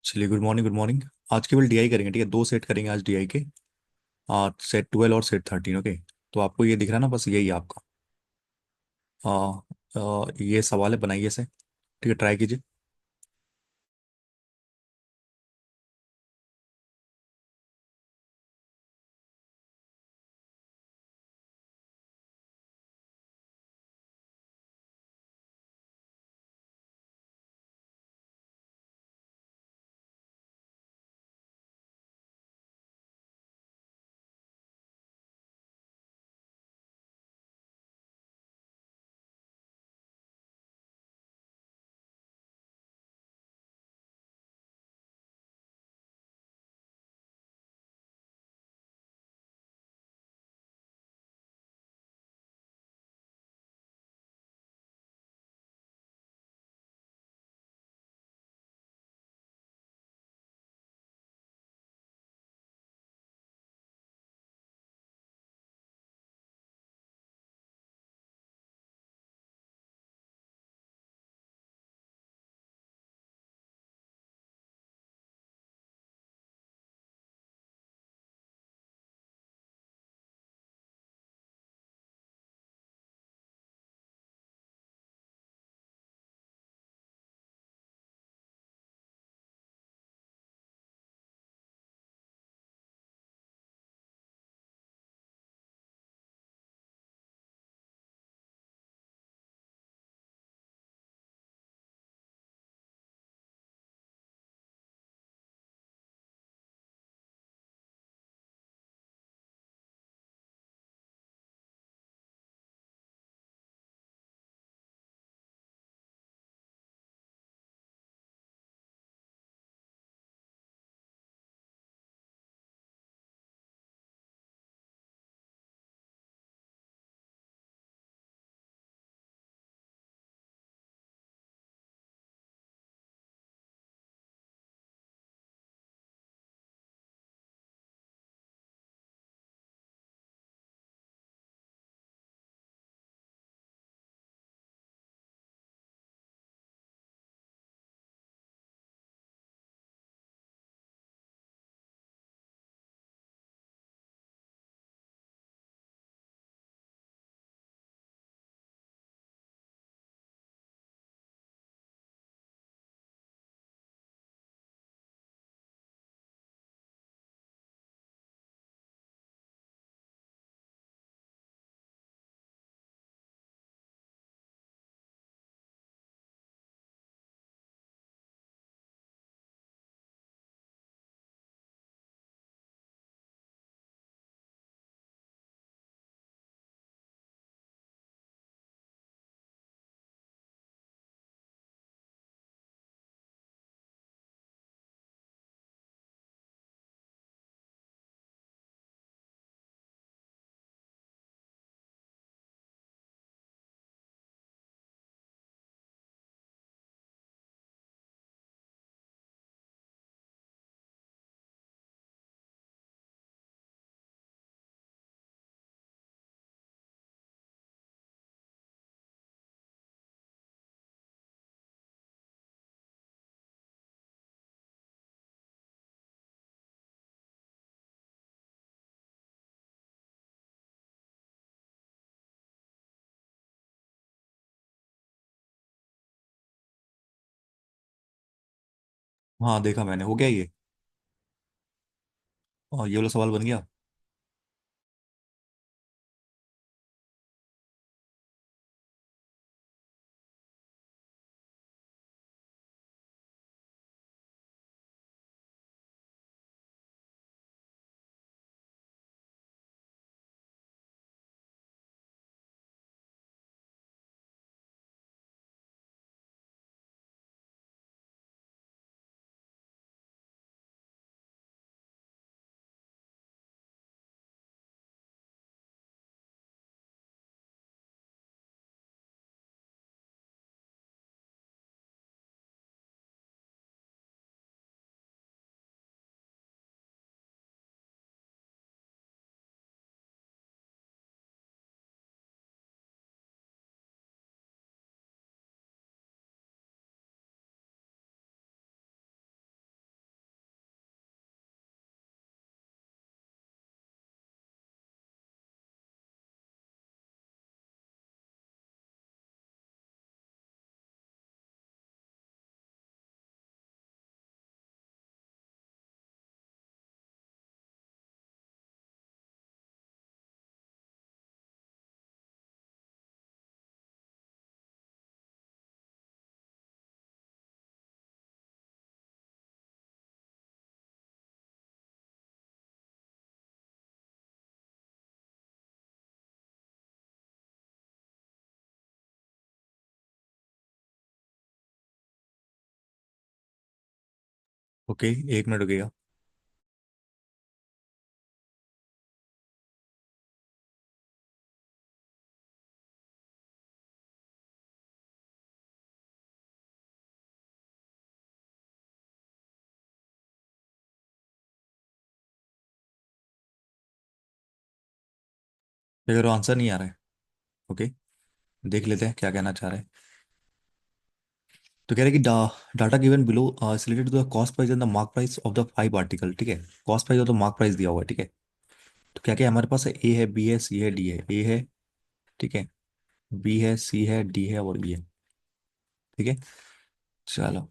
चलिए, good morning good morning. आज केवल डीआई करेंगे, ठीक है? दो सेट करेंगे आज डीआई के। सेट 12 और सेट 13। ओके। तो आपको ये दिख रहा है ना, बस यही है आपका। ये सवाल है, बनाइए से। ठीक है, ट्राई कीजिए। हाँ, देखा मैंने, हो गया ये। और ये वाला सवाल बन गया। ओके, 1 मिनट रुकेगा। अगर आंसर नहीं आ रहा है, ओके, देख लेते हैं क्या कहना चाह रहे हैं। तो कह रहे हैं कि data given below is related to the cost price and the mark price of the 5 article, ठीक है। कॉस्ट प्राइस और द मार्क प्राइस दिया हुआ है, ठीक है। तो क्या क्या हमारे पास है, ए है, बी है, सी है, डी है। ए है, ठीक है, बी है, सी है, डी है और ई है, ठीक है। चलो,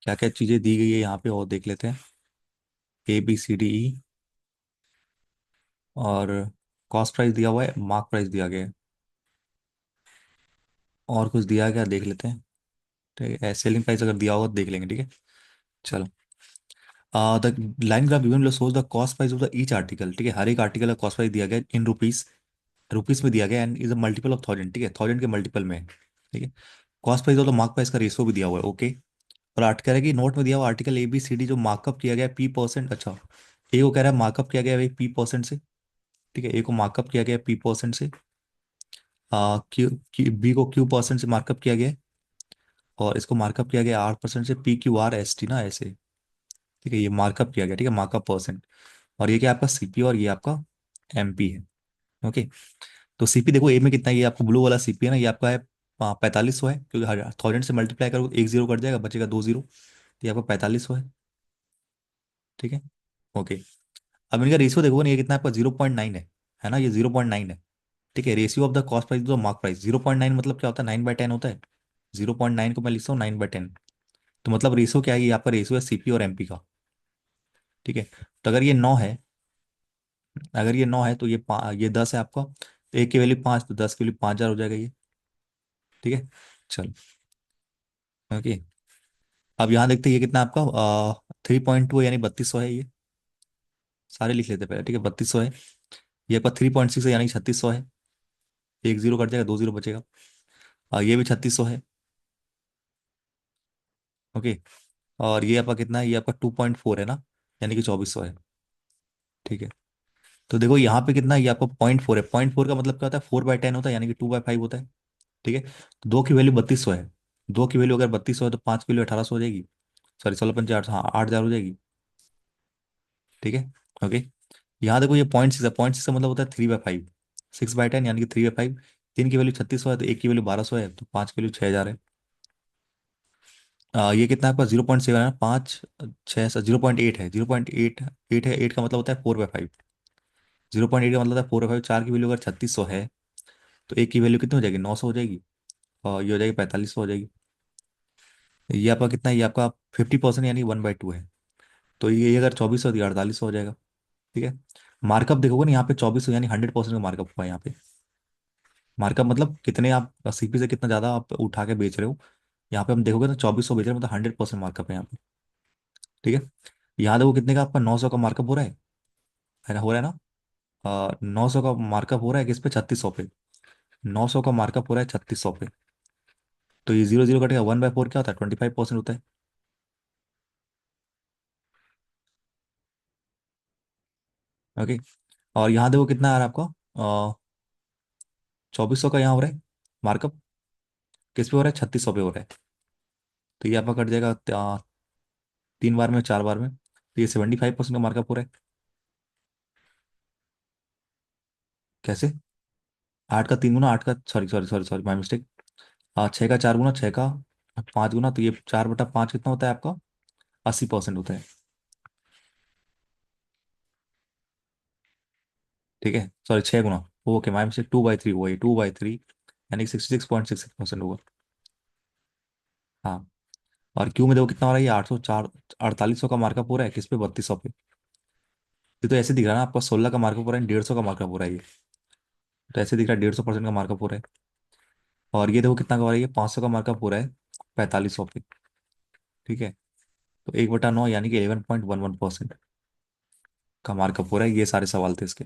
क्या क्या चीजें दी गई है यहाँ पे और देख लेते हैं। ए बी सी डी ई, और कॉस्ट प्राइस दिया हुआ है, मार्क प्राइस दिया गया है, और कुछ दिया गया देख लेते हैं। ठीक है, सेलिंग प्राइस अगर दिया होगा तो देख लेंगे, ठीक है। चलो, the line graph given shows the cost price of the each article, ठीक है। हर एक आर्टिकल का कॉस्ट प्राइस दिया गया इन रुपीस, रुपीस में दिया गया, and is a multiple of 1000, ठीक है, 1000 के मल्टीपल में है, ठीक है। कॉस्ट प्राइस और द मार्क प्राइस का रेशियो भी दिया हुआ है, ओके। और आर्ट कह रहा है कि नोट में दिया हुआ article A B C D जो मार्कअप किया गया है पी परसेंट, अच्छा, ए को कह रहा है मार्कअप किया गया है पी परसेंट से, ठीक है। ए को मार्कअप किया गया है पी परसेंट से, क्यू बी को क्यू परसेंट से मार्कअप किया गया है, और इसको मार्कअप किया गया 8% से, P Q R S T ना ऐसे, ठीक है। ये मार्कअप किया गया, ठीक है, मार्कअप परसेंट। और ये क्या आपका सीपी और ये आपका एमपी है, ओके। तो सीपी देखो ए में कितना है, ये आपको ब्लू वाला सीपी है ना, ये आपका है 4500 है, क्योंकि 1000 से मल्टीप्लाई करो एक जीरो कट जाएगा, बचेगा 2 जीरो, तो ये आपका 4500 है, ठीक है, ओके। अब इनका रेशियो देखो ना, ये कितना है आपका 0.9 है ना, ये 0.9 है, ठीक है। Ratio of the cost price to the mark price 0.9 मतलब क्या होता है, 9/10 होता है। 0.9 को मैं लिखता हूँ 9/10, तो मतलब रेशियो क्या है, ये आपका रेशियो है सीपी और एमपी का, ठीक है। तो अगर ये 9 है, अगर ये 9 है तो ये 10 है आपका, तो एक की वैल्यू 5, तो 10 की वैल्यू 5000 हो जाएगा ये, ठीक है। चलो, ओके। अब यहाँ देखते हैं ये कितना आपका 3.2 यानी 3200 है ये, सारे लिख लेते हैं पहले, ठीक है। 3200 है, ये आपका 3.6 है यानी 3600 है, एक जीरो कट जाएगा, 2 जीरो बचेगा। ये भी 3600 है, ओके। और ये आपका कितना है, ये आपका 2.4 है ना, यानी कि 2400 है, ठीक है। तो देखो यहाँ पे कितना है, ये आपका 0.4 है, 0.4 का मतलब क्या होता है, 4/10 होता है, यानी कि 2/5 होता है, ठीक है। तो दो की वैल्यू 3200 है, दो की वैल्यू अगर 3200 है तो पाँच की वैल्यू 1800 हो जाएगी, सॉरी 16 पंचे 8, हाँ 8000 हो जाएगी, ठीक है, ओके। यहाँ देखो ये 0.6 है, 0.6 का मतलब होता है 3/5, 6/10 यानी कि 3/5। तीन की वैल्यू 3600 है तो एक की वैल्यू 1200 है, तो पाँच की वैल्यू 6000 है। ये कितना है आपका 0.7 है, पाँच, छः, 0.8 है, 0.8, एट है, एट का मतलब होता है 4/5, 0.8 का मतलब होता है 4/5। चार की वैल्यू अगर 3600 है तो एक की वैल्यू कितनी हो जाएगी, 900 हो जाएगी, और ये हो जाएगी 4500 हो जाएगी। ये आपका कितना है, ये आपका 50% यानी 1/2 है, तो ये अगर 2400 तो 4800 हो जाएगा, ठीक है। मार्कअप देखोगे ना यहाँ पे 2400 यानी 100% का मार्कअप हुआ है यहाँ पे। मार्कअप मतलब कितने आप सीपी से कितना ज्यादा आप उठा के बेच रहे हो, यहाँ पे हम देखोगे तो 2400 बेच रहे हैं, मतलब 100% मार्कअप है यहाँ पे, ठीक है। यहाँ देखो कितने का आपका 900 का मार्कअप है ना, हो रहा है ना। 900 का मार्कअप हो रहा है किस पे, 3600 पे। 900 का मार्कअप हो रहा है 3600 पे, तो ये जीरो जीरो कटेगा, 1/4 क्या होता है, 25% होता है, ओके। और यहाँ देखो कितना आ रहा है आपका, 2400 का यहाँ हो रहा है मार्कअप, किस पे हो रहा है, 3600 पे हो रहा है, तो ये आपका कट जाएगा 3 बार में, 4 बार में, तो ये 75% का मार्कअप हो रहा है। कैसे, 8 का 3 गुना, 8 का, sorry sorry sorry sorry, my mistake. 6 का 4 गुना, 6 का 5 गुना, तो ये 4/5 कितना होता है आपका, 80% होता है, ठीक है। Sorry 6 Guna, okay my mistake, 2/3 हुआ, ये 2/3 यानी कि 66.66% होगा, हाँ। और क्यू में देखो कितना हो रहा है, ये 804, 4800 का मार्कअप हो रहा है किस पे, 3200 पे। ये तो ऐसे दिख रहा है ना आपका, 16 का मार्कअप हो रहा है, 150 का मार्कअप हो रहा है ये, तो ऐसे दिख रहा है 150% का मार्कअप हो रहा है। और ये देखो कितना का हो रहा है, ये 500 का मार्कअप हो रहा है 4500 पे, ठीक है। तो 1/9 यानी कि 11.11% का मार्कअप हो रहा है, ये सारे सवाल थे इसके।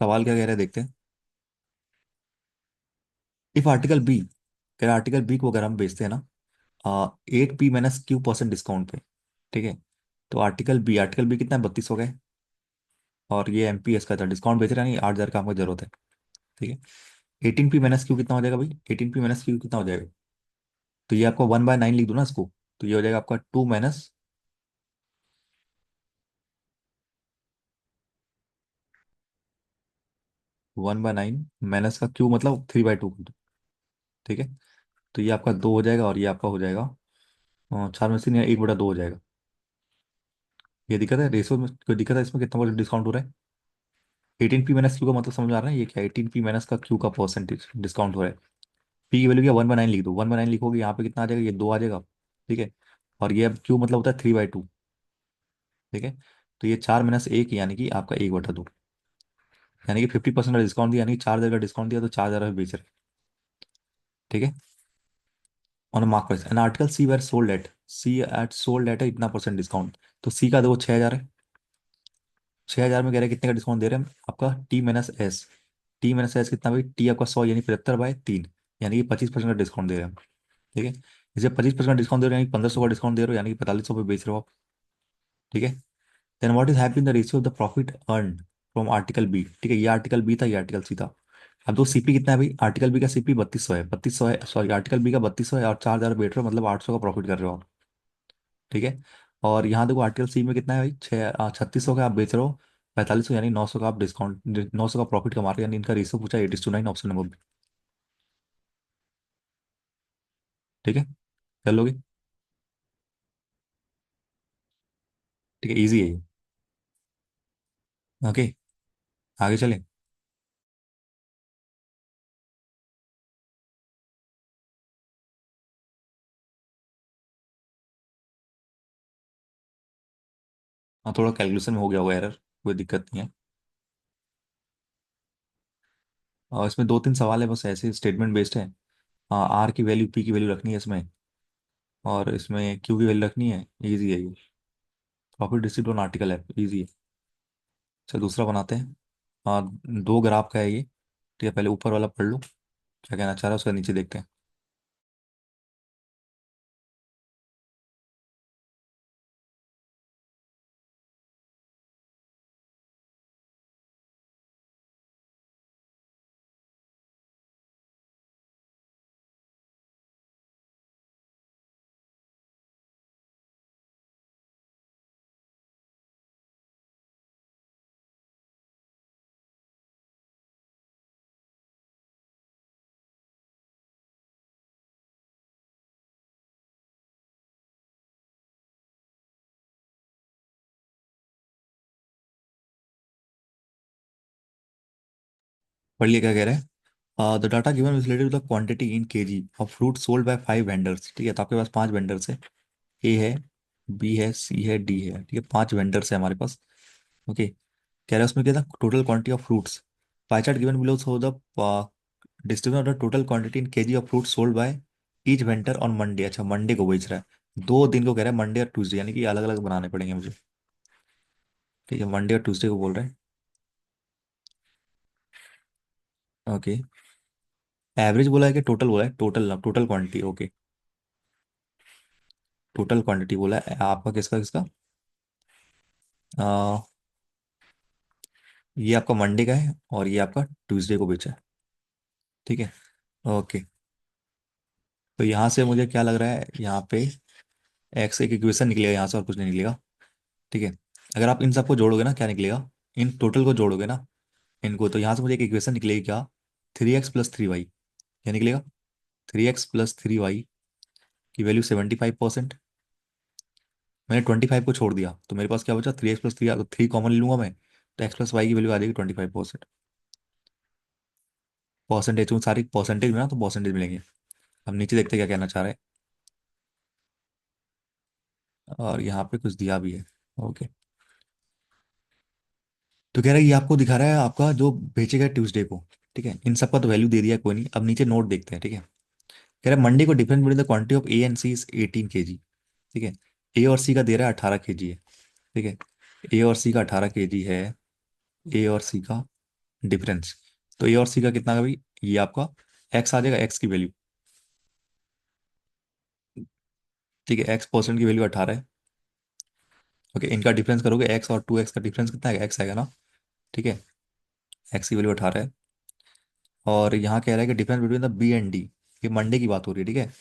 सवाल क्या कह रहे हैं देखते हैं। इफ आर्टिकल बी, कह रहा आर्टिकल बी को अगर हम बेचते हैं ना 8p-q% डिस्काउंट पे, ठीक है। तो आर्टिकल बी कितना है, 32 हो गए। और ये एमपीएस का था, डिस्काउंट बेच रहा है, नहीं 8,000 का हमको जरूरत है, ठीक है। 18p-q कितना हो जाएगा भाई, 18p-q कितना हो जाएगा। तो ये आपको 1/9 लिख दो ना इसको। तो ये हो जाएगा आपका 2-1/9 माइनस का क्यू मतलब 3/2, ठीक है। तो ये आपका 2 हो जाएगा और ये आपका हो जाएगा 4 में से 1/2 हो जाएगा। ये दिक्कत है रेशो में, कोई दिक्कत है इसमें, कितना परसेंट डिस्काउंट हो रहा है। 18p-q का मतलब समझ में आ रहा है ये क्या, 18p- का क्यू का परसेंटेज डिस्काउंट हो रहा है। पी की वैल्यू क्या, 1/9 लिख दो, 1/9 लिखोगे यहाँ पे कितना आ जाएगा, ये 2 आ जाएगा, ठीक है। और ये अब क्यू मतलब होता है 3/2, ठीक है। तो ये 4-1 यानी कि आपका 1/2, यानी कि 50% का डिस्काउंट दिया, यानी कि 4,000 का डिस्काउंट दिया तो 4,000 में बेच रहे हैं, ठीक है। On mark price an article C at sold at है इतना परसेंट डिस्काउंट। तो सी का देखो 6,000 है। 6,000 में कह रहे हैं कितने का डिस्काउंट दे रहे हैं हम, आपका T minus S. T minus S कितना भाई, टी आपका 100 यानी 75/3, यानी कि 25% का डिस्काउंट दे रहे हैं हम, ठीक है। इसे 25% डिस्काउंट दे रहे हैं, यानी 1,500 का डिस्काउंट दे रहे हो, यानी कि 4,500 पे बेच रहे हो आप, ठीक है। Then what is happening the ratio of the profit earn from article B, ठीक है। ये आर्टिकल बी था, ये आर्टिकल सी था। अब दो सीपी कितना है भाई, आर्टिकल बी का सीपी 3200 है, 3200 है, सॉरी आर्टिकल बी का 3200 है, और 4,000 बेच रहे हो, मतलब 800 का प्रॉफिट कर रहे हो आप, ठीक है। और यहाँ देखो आर्टिकल सी में कितना है भाई, 3600 का आप बेच रहे हो, 4500, यानी 900 का आप डिस्काउंट, 900 का प्रॉफिट कमा रहे हो, यानी इनका रेशियो पूछा 8:9 ऑप्शन नंबर बी, ठीक है। कर लोगे, ठीक है, इजी है ये। ओके, आगे चलें। हाँ, थोड़ा कैलकुलेशन में हो गया होगा एरर, कोई दिक्कत नहीं है। और इसमें 2-3 सवाल है, बस ऐसे स्टेटमेंट बेस्ड है। आर की वैल्यू पी की वैल्यू रखनी है इसमें, और इसमें क्यू की वैल्यू रखनी है, इजी है ये। प्रॉफिट रिसीव्ड ऑन आर्टिकल है, इजी है। चल दूसरा बनाते हैं। 2 ग्राफ का है ये, ठीक है। पहले ऊपर वाला पढ़ लो, क्या कहना चाह रहा है, उसका नीचे देखते हैं। पढ़ लिया क्या कह रहे हैं। The data given is related to the quantity in kg of fruit sold by 5 vendors, ठीक है। तो आपके पास 5 वेंडर्स है, ए है, बी है, सी है, डी है, ठीक है। 5 वेंडर्स है हमारे पास, ओके। कह रहा है उसमें क्या था, total quantity of fruits, pie chart given below so the distribution of the total quantity in kg of fruit sold by each vendor on Monday. अच्छा, मंडे को बेच रहा है, 2 दिन को कह रहा है, मंडे और ट्यूसडे, यानी कि अलग अलग बनाने पड़ेंगे मुझे, ठीक है। मंडे और ट्यूसडे को बोल रहे हैं, ओके। एवरेज बोला है कि टोटल बोला है, total total quantity, okay. Total quantity बोला है आपका, किसका किसका, आ, ये आपका मंडे का है और ये आपका ट्यूसडे को बेचा है, ठीक है, ओके। तो यहाँ से मुझे क्या लग रहा है, यहाँ पे एक्स एक इक्वेशन निकलेगा यहाँ से, और कुछ नहीं निकलेगा, ठीक है। अगर आप इन सबको जोड़ोगे ना, क्या निकलेगा, इन टोटल को जोड़ोगे ना इनको, तो यहाँ से मुझे एक इक्वेशन निकलेगी क्या, 3x + 3y, क्या निकलेगा, 3x + 3y की वैल्यू 75%। मैंने 25 को छोड़ दिया, तो मेरे पास क्या बचा, 3x + 3, अगर 3 कॉमन ले लूंगा मैं, तो x + y की वैल्यू आ जाएगी 25%। परसेंटेज में सारी परसेंटेज में ना, तो परसेंटेज मिलेंगे। हम नीचे देखते हैं क्या कहना चाह रहे हैं, और यहाँ पे कुछ दिया भी है, ओके। तो कह रहा है ये आपको दिखा रहा है आपका जो बेचेगा ट्यूसडे को, ठीक है। इन सबका तो वैल्यू दे दिया है, कोई नहीं, अब नीचे नोट देखते हैं, ठीक है। कह रहा है मंडे को difference between the quantity of A and C is 18 kg, ठीक है। ए और सी का दे रहा है 18 kg है, ठीक है। ए और सी का 18 kg है, ए और सी का डिफरेंस। तो ए और सी का कितना का भाई, ये आपका एक्स आ जाएगा, एक्स की वैल्यू। ठीक है, एक्स परसेंट की वैल्यू 18 है। ओके, इनका डिफरेंस करोगे, एक्स और 2x का डिफरेंस कितना है, एक्स आएगा ना। ठीक है, एक्स की वैल्यू 18 है। और यहाँ कह रहा है कि difference between the B and D, ये मंडे की बात हो रही है, ठीक है।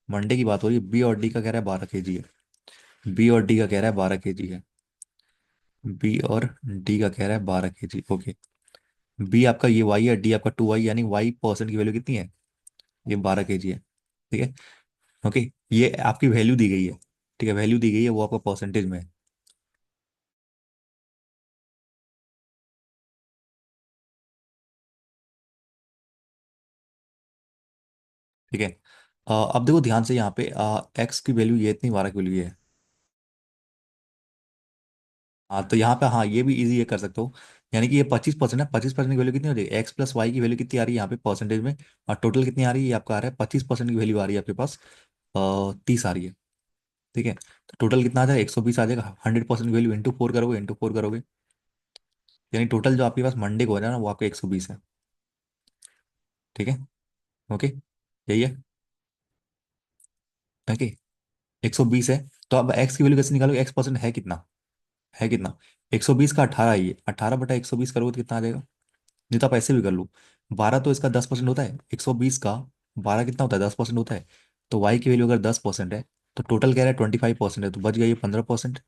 मंडे की बात हो रही है, बी और डी का कह रहा है 12 kg है। बी और डी का कह रहा है 12 kg है। बी और डी का कह रहा है 12 kg। ओके, बी आपका ये वाई है, डी आपका 2y, यानी वाई परसेंट की वैल्यू कितनी है, ये 12 kg है। ठीक है। ओके, ये आपकी वैल्यू दी गई है। ठीक है, वैल्यू दी गई है, वो आपका परसेंटेज में है। ठीक है। अब देखो ध्यान से यहाँ पे, एक्स की वैल्यू ये इतनी, 12 की वैल्यू ये है। हाँ तो यहाँ पे, हाँ ये भी इजी ये कर सकते हो। यानी कि ये 25% है, 25% की वैल्यू कितनी हो जाएगी, एक्स प्लस वाई की वैल्यू कितनी आ रही है यहाँ पे परसेंटेज में। और टोटल कितनी आ रही है, ये आपका आ रहा है 25% की वैल्यू आ रही है आपके पास, 30 आ रही है। ठीक है, तो टोटल कितना आ जाएगा, 120 आ जाएगा। 100% की वैल्यू इंटू 4 करोगे, इंटू 4 करोगे, यानी टोटल जो आपके पास मंडे को हो जाए ना, वो आपका 120 है। ठीक है। ओके, यही है। ओके, 120 है। तो अब एक्स की वैल्यू कैसे निकालोगे, एक्स परसेंट है कितना, है कितना, 120 का 18 ही है, 18/120 करोगे तो कितना आ जाएगा। नहीं तो आप ऐसे भी कर लो, 12 तो इसका 10% होता है, 120 का 12 कितना होता है, 10% होता है। तो वाई की वैल्यू अगर 10% है, तो टोटल कह रहा है 25% है, तो बच गया ये 15%।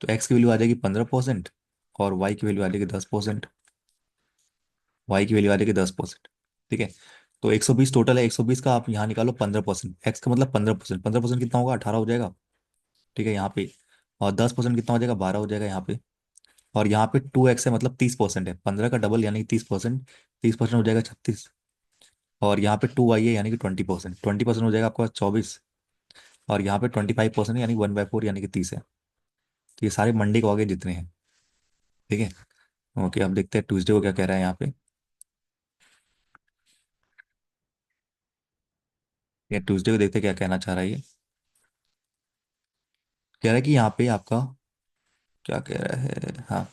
तो एक्स की वैल्यू आ जाएगी 15%, और वाई की वैल्यू आ जाएगी 10%। वाई की वैल्यू आ जाएगी 10%। ठीक है, तो 120 टोटल है, 120 का आप यहाँ निकालो 15%, एक्स का मतलब 15%, 15% कितना होगा, 18 हो जाएगा। ठीक है, यहाँ पे। और 10% कितना हो जाएगा, 12 हो जाएगा यहाँ पे। और यहाँ पे 2x है, मतलब 30% है, 15 का डबल यानी 30%। 30% हो जाएगा 36। और यहाँ पे 2y है, यानी कि 20%, 20% हो जाएगा आपका 24। और यहाँ पे 25% यानी 1/4 यानी कि 30 है। तो ये सारे मंडे को आगे जितने हैं। ठीक है। ओके, अब देखते हैं ट्यूसडे को क्या कह रहा है यहाँ पे। या ट्यूसडे को देखते हैं क्या कहना चाह रहा है ये। कह रहा है कि यहाँ पे आपका क्या कह रहा है,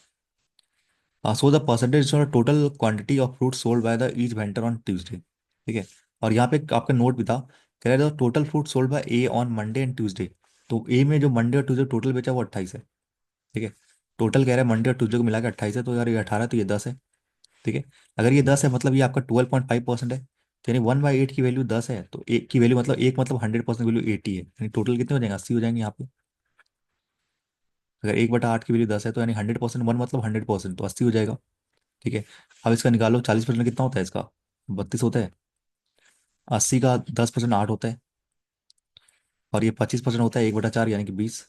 हाँ, so the percentage total quantity of fruit sold by the each vendor on Tuesday. ठीक है। और यहाँ पे आपका नोट भी था, कह रहा है total fruit sold bye A on Monday and Tuesday. तो ए में जो मंडे और ट्यूसडे टोटल बेचा वो 28 है। ठीक है, टोटल कह रहा है मंडे और ट्यूसडे को मिला के 28 है, तो यार ये 18 तो ये 10 है। ठीक है, अगर ये 10 है मतलब ये आपका 12.5% है। तो यानी 1/8 की वैल्यू 10 है, तो एक की वैल्यू मतलब एक मतलब 100% वैल्यू 80 है, यानी टोटल कितने हो जाएंगे, 80 हो जाएंगे यहाँ पे। अगर 1/8 की वैल्यू 10 है, तो यानी 100%, वन मतलब 100%, तो 80 हो जाएगा। ठीक है, अब इसका निकालो, 40% कितना होता है इसका, 32 होता है। 80 का 10% 8 होता है। और ये 25% होता है 1/4 यानी कि 20।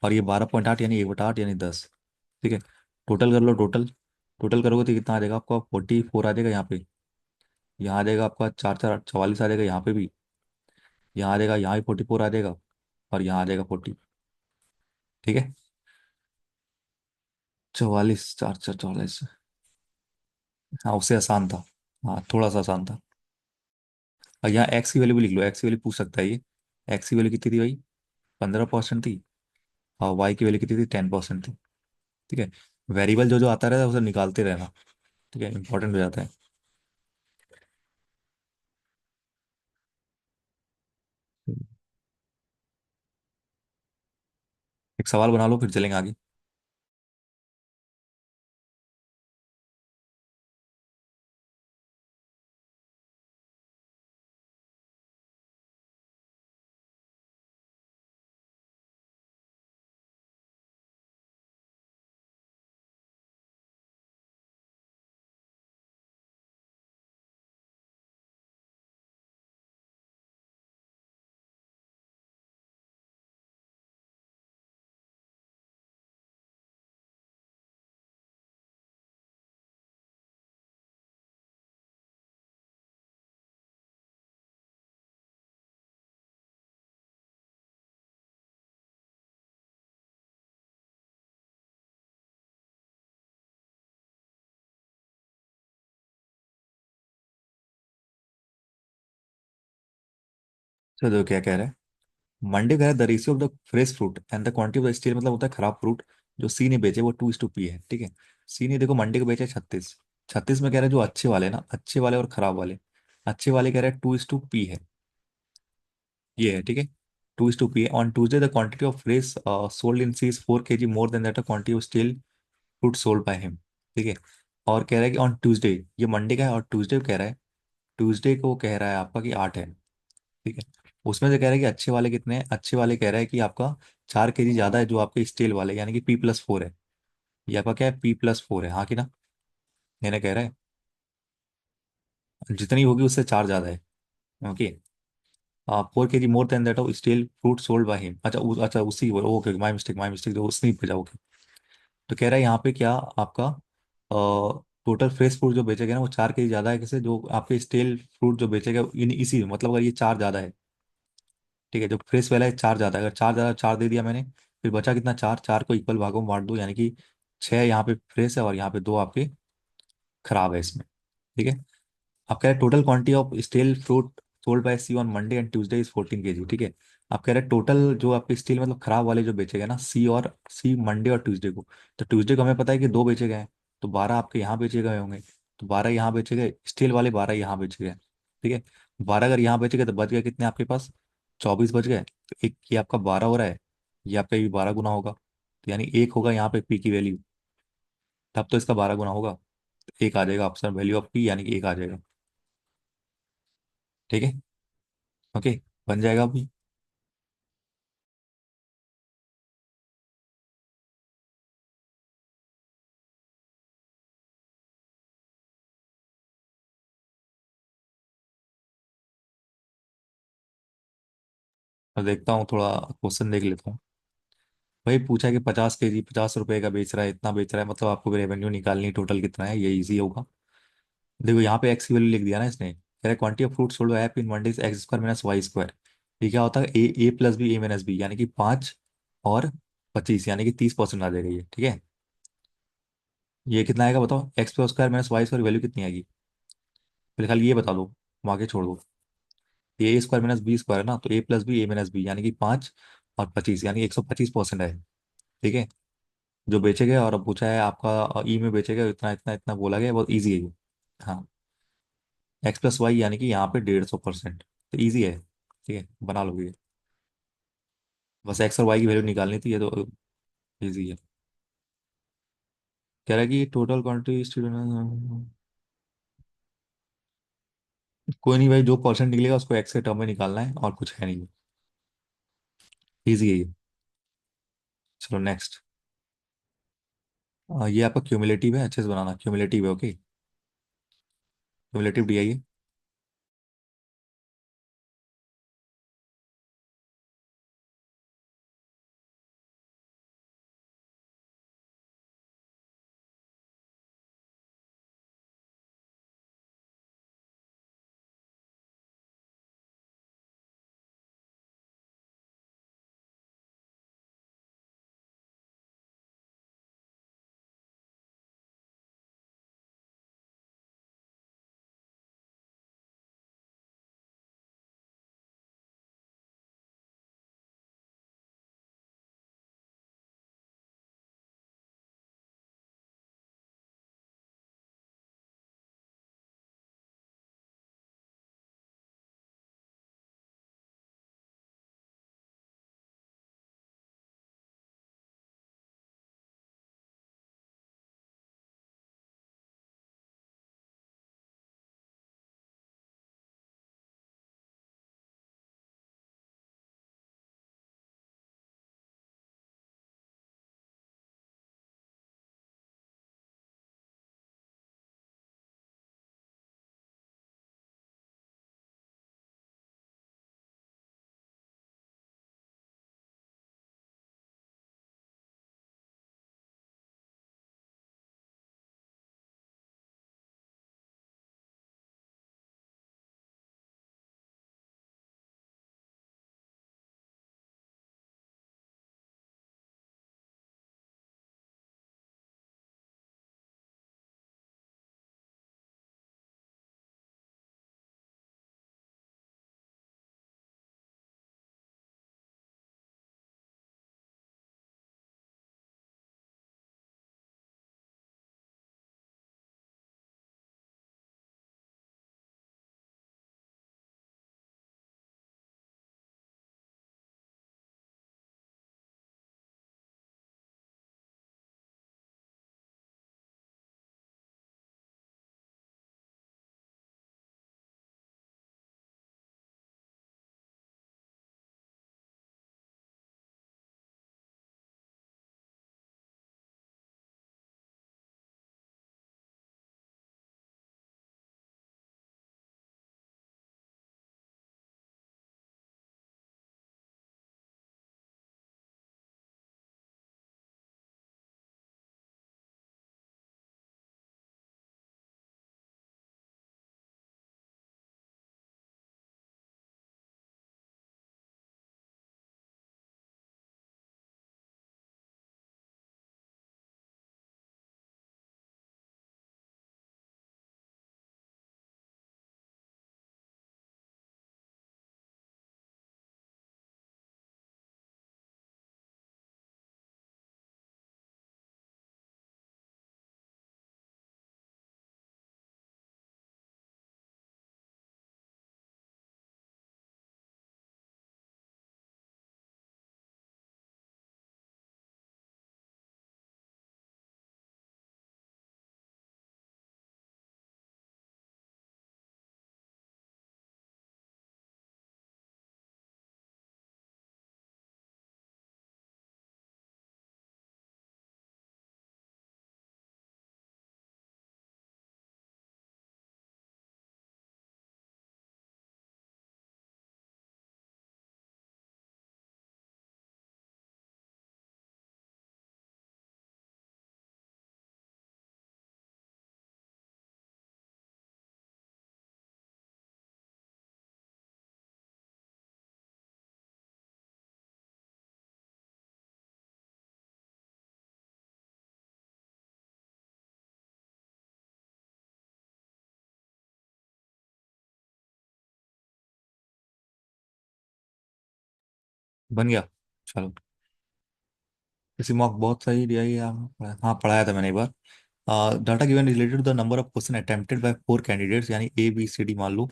और ये 12.8 यानी 1/8 यानी 10। ठीक है, टोटल कर लो, टोटल टोटल करोगे तो कितना आ जाएगा आपका, 44 आ जाएगा यहाँ पे। यहाँ आ जाएगा आपका 4 4 44 आ जाएगा यहाँ पे भी। यहाँ आ जाएगा, यहाँ भी 44 आ जाएगा। और यहाँ आ जाएगा 40। ठीक है, 44 4 4 44। हाँ, उससे आसान था। हाँ, थोड़ा सा आसान था। और यहाँ एक्स की वैल्यू भी लिख लो, एक्स की वैल्यू पूछ सकता है ये। एक्स की वैल्यू कितनी थी भाई, 15% थी। और वाई की वैल्यू कितनी थी, 10% थी। ठीक है, वेरिएबल जो जो आता रहता है उसे निकालते रहना। ठीक है, इंपॉर्टेंट हो जाता है। एक सवाल बना लो, फिर चलेंगे आगे। चलो देखो क्या कह रहा है। मंडे कह रहा है the ratio of the fresh fruit and the quantity of the steel, मतलब होता है खराब फ्रूट जो सी ने बेचे, वो 2:P है। ठीक है, सी नहीं, देखो मंडे को बेचा है 36। 36 में कह रहा है जो अच्छे वाले ना, अच्छे वाले और खराब वाले। अच्छे वाले कह रहे हैं 2:P है। ये है ठीक है। 2:P है। On Tuesday the quantity of fresh sold in C is 4 kg more than that quantity of steel fruit sold by him. ठीक है। और कह रहा है कि ऑन ट्यूजडे, ये मंडे का है और ट्यूजडे कह रहा है, ट्यूजडे को कह रहा है आपका कि 8 है। ठीक है। उसमें से कह रहा है कि अच्छे वाले कितने हैं, अच्छे वाले कह रहा है कि आपका 4 kg ज्यादा है जो आपके स्टील वाले, यानी कि P+4 है। ये आपका क्या है, P+4 है, हाँ कि ना। मैंने कह रहा है जितनी होगी उससे 4 ज्यादा है। Okay. 4 kg more than that of steel fruit sold by him. अच्छा अच्छा उसी, okay my mistake, my mistake, जो उसने ही भेजा। ओके। तो कह रहा है यहाँ पे क्या आपका टोटल फ्रेश फ्रूट जो बेचेगा ना वो 4 kg ज्यादा है, किसे, जो आपके स्टील फ्रूट जो बेचेगा इन इसी में, मतलब अगर ये 4 ज्यादा है। ठीक है, जो फ्रेश वाला है 4 ज्यादा है, अगर 4 ज्यादा, 4 दे दिया मैंने, फिर बचा कितना, 4, 4 को इक्वल भागों में बांट दो, यानी कि 6 यहाँ पे फ्रेश है और यहाँ पे 2 आपके खराब है इसमें। ठीक है। आप कह रहे total quantity of steel fruit sold by C on Monday and Tuesday is 14 kg। ठीक है। आप कह रहे टोटल जो आपके स्टील मतलब खराब वाले जो बेचे गए ना, सी मंडे और ट्यूसडे को, तो ट्यूसडे को हमें पता है कि 2 बेचे गए हैं, तो 12 आपके यहाँ बेचे गए होंगे। तो 12 यहाँ बेचे गए स्टील वाले, 12 यहाँ बेचे गए। ठीक है। 12 अगर यहाँ बेचे गए तो बच गए कितने आपके पास, 24 बच गए। तो एक ये आपका 12 हो रहा है, ये आपका ये 12 गुना होगा, तो यानी एक होगा यहाँ पे पी की वैल्यू, तब तो इसका 12 गुना होगा। तो एक आ जाएगा ऑप्शन वैल्यू ऑफ पी, यानी कि एक आ जाएगा। ठीक है। ओके। बन जाएगा अभी। मैं देखता हूँ, थोड़ा क्वेश्चन देख लेता हूँ। भाई पूछा है कि 50 kg 50 रुपए का बेच रहा है, इतना बेच रहा है, मतलब आपको रेवेन्यू निकालनी टोटल कितना है, ये इजी होगा। देखो यहाँ पे एक्स की वैल्यू लिख दिया ना इसने, कह रहा quantity of fruit sold by app in one days X square minus Y square. ये क्या होता है, A+B यानी कि 5 और 25, यानी कि 30% आ जाएगा ये। ठीक है। ये कितना आएगा बताओ, x² minus Y square value कितनी आएगी, फिलहाल ये बता दो, आगे छोड़ दो। A² माइनस B² है ना, तो A+B यानी कि 5 और 25, यानी 125% है। ठीक है। जो बेचे गए, और अब पूछा है आपका ई में बेचे गए, इतना इतना इतना बोला गया, बहुत ईजी है ये। हाँ। X+Y यानी कि यहाँ पे 150%, तो ईजी है। ठीक है, बना लोगे। बस एक्स और वाई की वैल्यू निकालनी थी, ये तो ईजी है। कह रहा है कि टोटल क्वांटिटी स्टूडेंट, कोई नहीं भाई, जो परसेंट निकलेगा उसको एक्स के टर्म में निकालना है, और कुछ है नहीं। ईजी है ये। चलो नेक्स्ट। ये आपका क्यूमुलेटिव है, अच्छे से बनाना, क्यूमुलेटिव है। ओके। क्यूमुलेटिव डी आई है। बन गया। चलो। इसी मॉक बहुत सही दिया ये हाँ, पढ़ाया था मैंने एक बार। Data given related to the number of question attempted by 4 candidates, यानी ABCD मान लो।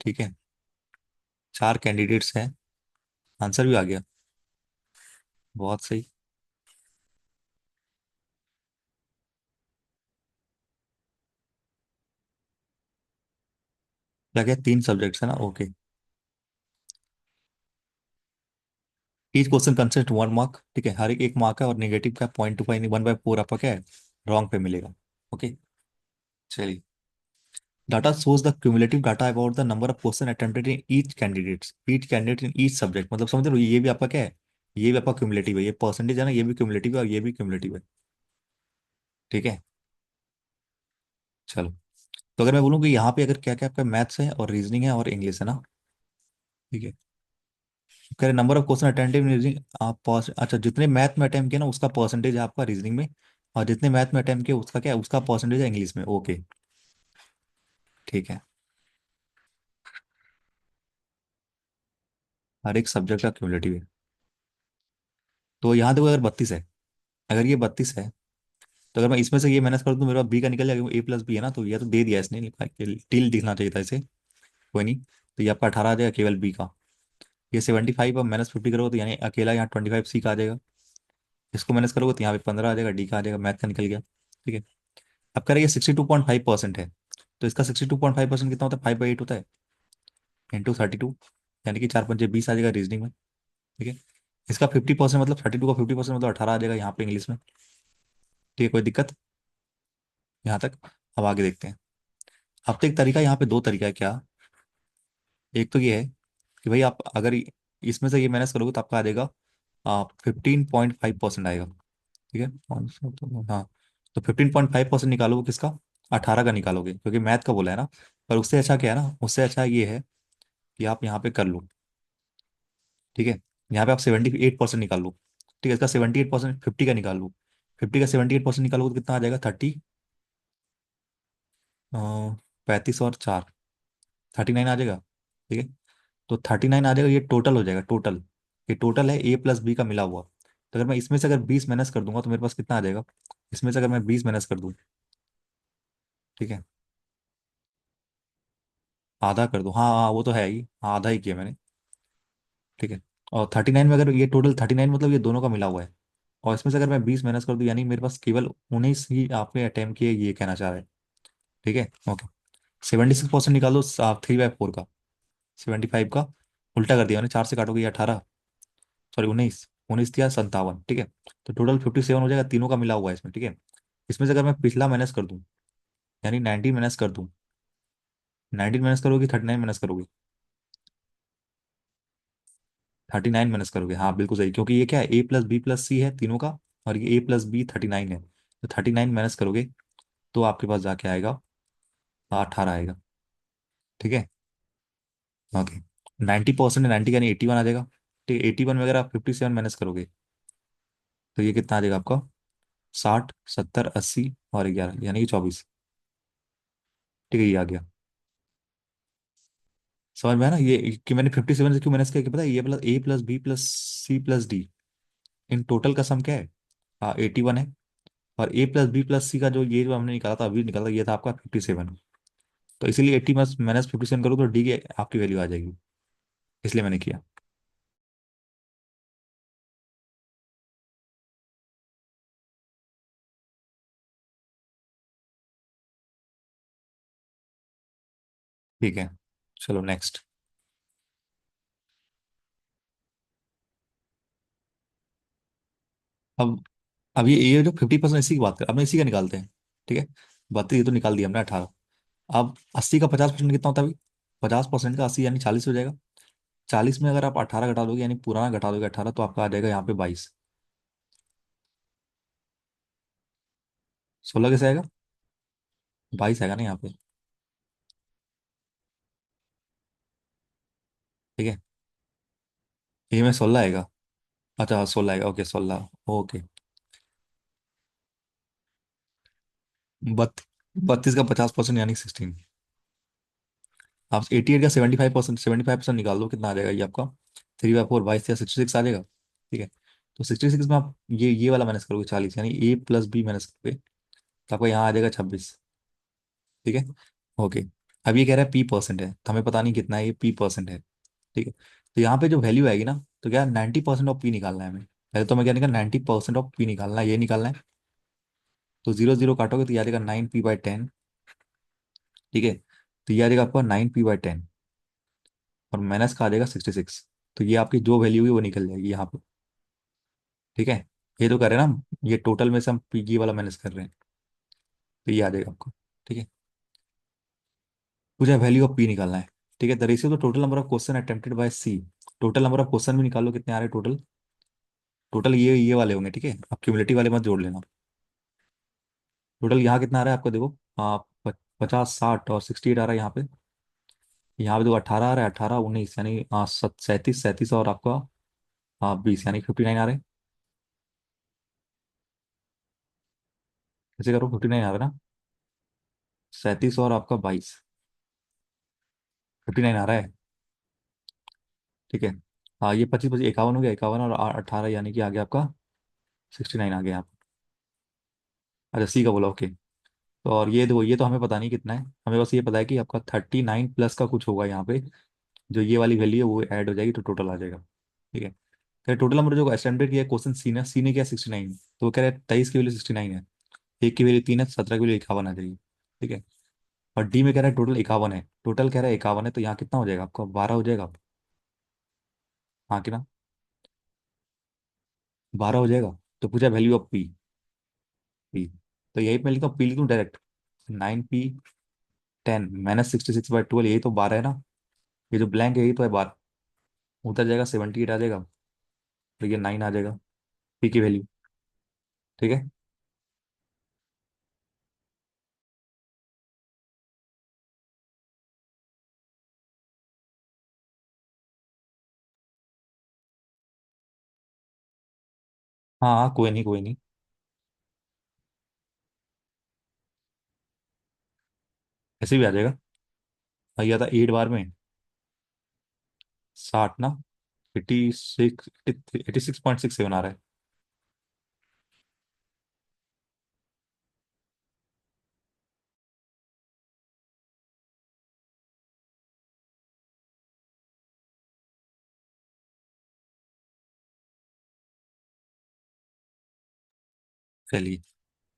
ठीक है। 4 कैंडिडेट्स हैं। आंसर भी आ गया। बहुत सही। क्या क्या 3 सब्जेक्ट्स है ना, okay. Each question consist 1 mark, ठीक है, हर एक 1 मार्क है, और नेगेटिव का 0.25 1/4 आपका क्या है, रॉन्ग पे मिलेगा। ओके। चलिए। Data shows the cumulative data about the number of question attempted in each candidate in each subject, मतलब समझ रहे हो, ये भी आपका क्या है, ये भी आपका क्यूमुलेटिव है, ये परसेंटेज है ना, ये भी क्यूमुलेटिव है और ये भी क्यूमुलेटिव है। ठीक है। चलो। तो अगर मैं बोलूँ कि यहाँ पे अगर क्या क्या आपका मैथ्स है और रीजनिंग है और इंग्लिश है ना। ठीक है। कह रहे number of question attempted in reasoning, आप अच्छा जितने मैथ में अटेम्प्ट किया ना उसका परसेंटेज है आपका रीजनिंग में, और जितने मैथ में अटेम्प्ट किया उसका क्या है, उसका परसेंटेज है इंग्लिश में। ओके। ठीक है। हर एक सब्जेक्ट का क्यूमुलेटिव है। तो यहाँ देखो, अगर 32 है, अगर ये 32 है, तो अगर मैं इसमें से ये माइनस कर दूं मेरे पास बी का निकल जाएगा, A+B है ना, तो ये तो दे दिया इसने, टिल दिखना चाहिए था इसे। कोई नहीं, तो ये आपका 18 आ जाएगा केवल बी का। ये 75, अब -50 करोगे तो यानी अकेला यहाँ 25 सी का आ जाएगा। इसको माइनस करोगे तो यहाँ पे 15 आ जाएगा, डी का आ जाएगा, मैथ का निकल गया। ठीक है। अब करेंगे 62.5% है, तो इसका 62.5% कितना होता है, 5/8 होता है, × 32, यानी कि 4×5 = 20 आ जाएगा रीजनिंग में। ठीक है। इसका 50% मतलब 32 का 50% मतलब 18 आ जाएगा यहाँ पे इंग्लिश में। ठीक है, कोई दिक्कत यहाँ तक। अब आगे देखते हैं। अब तो एक तरीका, यहाँ पे 2 तरीका है क्या। एक तो ये है कि भाई आप अगर इसमें से ये माइनस करोगे तो आपका आ जाएगा 15.5% आएगा। ठीक है, 500 तो हाँ। तो 15.5% निकालोगे किसका, 18 का निकालोगे, क्योंकि मैथ का बोला है ना। पर उससे अच्छा क्या है ना, उससे अच्छा ये है कि आप यहाँ पे कर लो। ठीक है। यहाँ पे आप 78% निकाल लो। ठीक है, इसका 78% 50 का निकाल लो। 50 का 78% निकालोगे तो कितना आ जाएगा, 35 और 4, 39 आ जाएगा। ठीक है। तो 39 आ जाएगा, ये टोटल हो जाएगा, टोटल। ये टोटल है A+B का मिला हुआ। तो अगर मैं इसमें से अगर 20 माइनस कर दूंगा तो मेरे पास कितना आ जाएगा, इसमें से अगर मैं 20 माइनस कर दूं। ठीक है। आधा कर दूं, हाँ हाँ वो तो है ही, हाँ आधा ही किया मैंने। ठीक है। और 39 में अगर ये टोटल 39 मतलब ये दोनों का मिला हुआ है, और इसमें से अगर मैं 20 माइनस कर दूं यानी मेरे पास केवल 19 ही आपने अटेम्प्ट किए, ये कहना चाह रहे हैं। ठीक है। ओके। 76% निकाल दो 3/4 का, 75 का उल्टा कर दिया मैंने, 4 से काटोगे ये 18, सॉरी 19, 19 या 57। ठीक है। तो टोटल 57 हो जाएगा, तीनों का मिला हुआ है इसमें। ठीक है। इसमें से अगर मैं पिछला माइनस कर दूं, यानी 19 माइनस कर दूं, 19 माइनस करोगे 39 माइनस करोगे, 39 माइनस करोगे, हाँ बिल्कुल सही, क्योंकि ये क्या है, A+B+C है तीनों का, और ये A+B 39 है, तो 39 माइनस करोगे तो आपके पास जाके आएगा 18 आएगा। ठीक है। ओके। 90% 90 का यानी 81 आ जाएगा। ठीक है, 81 में अगर आप 57 माइनस करोगे तो ये कितना आ जाएगा आपका, 60, 70, 80 और 11 यानी कि 24। ठीक है, ये आ गया। समझ में आया ना, ये कि मैंने 57 से क्यों माइनस किया, कि पता है, ये प्लस A+B+C+D, इन टोटल का सम क्या है, 81 है। और A+B+C का जो ये जो हमने निकाला था, अभी निकाला, ये था आपका 57। तो इसीलिए 80 -57 करो तो डी की आपकी वैल्यू आ जाएगी, इसलिए मैंने किया। ठीक है। चलो नेक्स्ट। अब अब ये जो 50% इसी की बात कर, अब मैं इसी का निकालते हैं। ठीक है। 32 ये तो निकाल दिया हमने, 18। अब 80 का 50% कितना होता है भाई, 50% का 80 यानी 40 हो जाएगा। 40 में अगर आप 18 घटा दोगे यानी पुराना घटा दोगे 18, तो आपका आ जाएगा यहाँ पे 22। 16 कैसे आएगा, 22 आएगा ना यहाँ पे। ठीक है। ये में 16 आएगा। अच्छा 16 आएगा, ओके 16। ओके। बत 32 का 50% यानी 16। आप 88 का 75%, 75% निकाल दो, कितना आ जाएगा ये आपका, 3/4 22 या 66 आ जाएगा। ठीक है, तो 66 में आप ये वाला माइनस करोगे 40, यानी A+B माइनस करोगे, तो आपको यहाँ आ जाएगा 26। ठीक है। ओके। अब ये कह रहा है P% है, तो हमें पता नहीं कितना है, ये P% है। ठीक है, तो यहाँ पे जो वैल्यू आएगी ना, तो क्या 90% ऑफ पी निकालना है हमें। पहले तो हमें क्या निकालना, 90% ऑफ पी निकालना है, ये निकालना है। तो जीरो जीरो काटोगे तो ये आ जाएगा 9p/10। ठीक है, तो ये आ जाएगा आपका 9p/10, और माइनस का आ जाएगा 66। तो ये आपकी जो वैल्यू है वो निकल जाएगी यहाँ पे। ठीक है, ये तो कर रहे हैं ना हम, ये टोटल में से हम पी वाला माइनस कर रहे हैं, तो ये आ जाएगा आपको। ठीक है, मुझे वैल्यू ऑफ पी निकालना है। ठीक है, the ratio the total number of question attempted by C. Total number of question भी निकालो कितने आ रहे हैं टोटल। टोटल ये वाले होंगे, ठीक है, आप क्यूमुलेटिव वाले मत जोड़ लेना। टोटल यहाँ कितना आ रहा है आपको, देखो 50 60 और 68 आ रहा है यहाँ पे। यहाँ पे देखो 18 आ रहा है, 18 19, यानी 37 37 और आपका 20, यानी 59 आ रहे हैं। ऐसे करो, 59 आ रहा है ना, 37 और आपका 22, 59 आ रहा है। ठीक है, हाँ ये 25 25 51 हो गया, 51 और 18, यानी कि आ गया आपका 69 आ गया आप। अच्छा सी का बोला, ओके। तो और ये देखो, ये तो हमें पता नहीं कितना है, हमें बस ये पता है कि आपका 39 प्लस का कुछ होगा यहाँ पे, जो ये वाली वैल्यू है वो ऐड हो जाएगी तो टोटल आ जाएगा। ठीक है, तो टोटल नंबर जो अटेम्प्टेड किया क्वेश्चन सी ने किया 69, तो वो कह रहे हैं 23 की वैल्यू 69 है, एक की वैल्यू 3 है, 17 की वैल्यू 51 आ जाएगी। ठीक है, और डी में कह रहा है टोटल 51 है, टोटल कह रहा है 51 है, तो यहाँ कितना हो जाएगा आपका, 12 हो जाएगा। हाँ कि ना, 12 हो जाएगा। तो पूछा वैल्यू ऑफ पी, तो यही मैं लिखता हूँ, पी लिखूँ डायरेक्ट, 9p10 - 66/12, यही तो 12 है ना, ये जो ब्लैंक है यही तो है 12, उधर जाएगा 78 आ जाएगा, तो ये 9 आ जाएगा पी की वैल्यू। ठीक है, हाँ हाँ कोई नहीं कोई नहीं। ऐसे भी आ जाएगा, भैया था 8 बार में 60 ना, 86.67 आ रहा है। चलिए,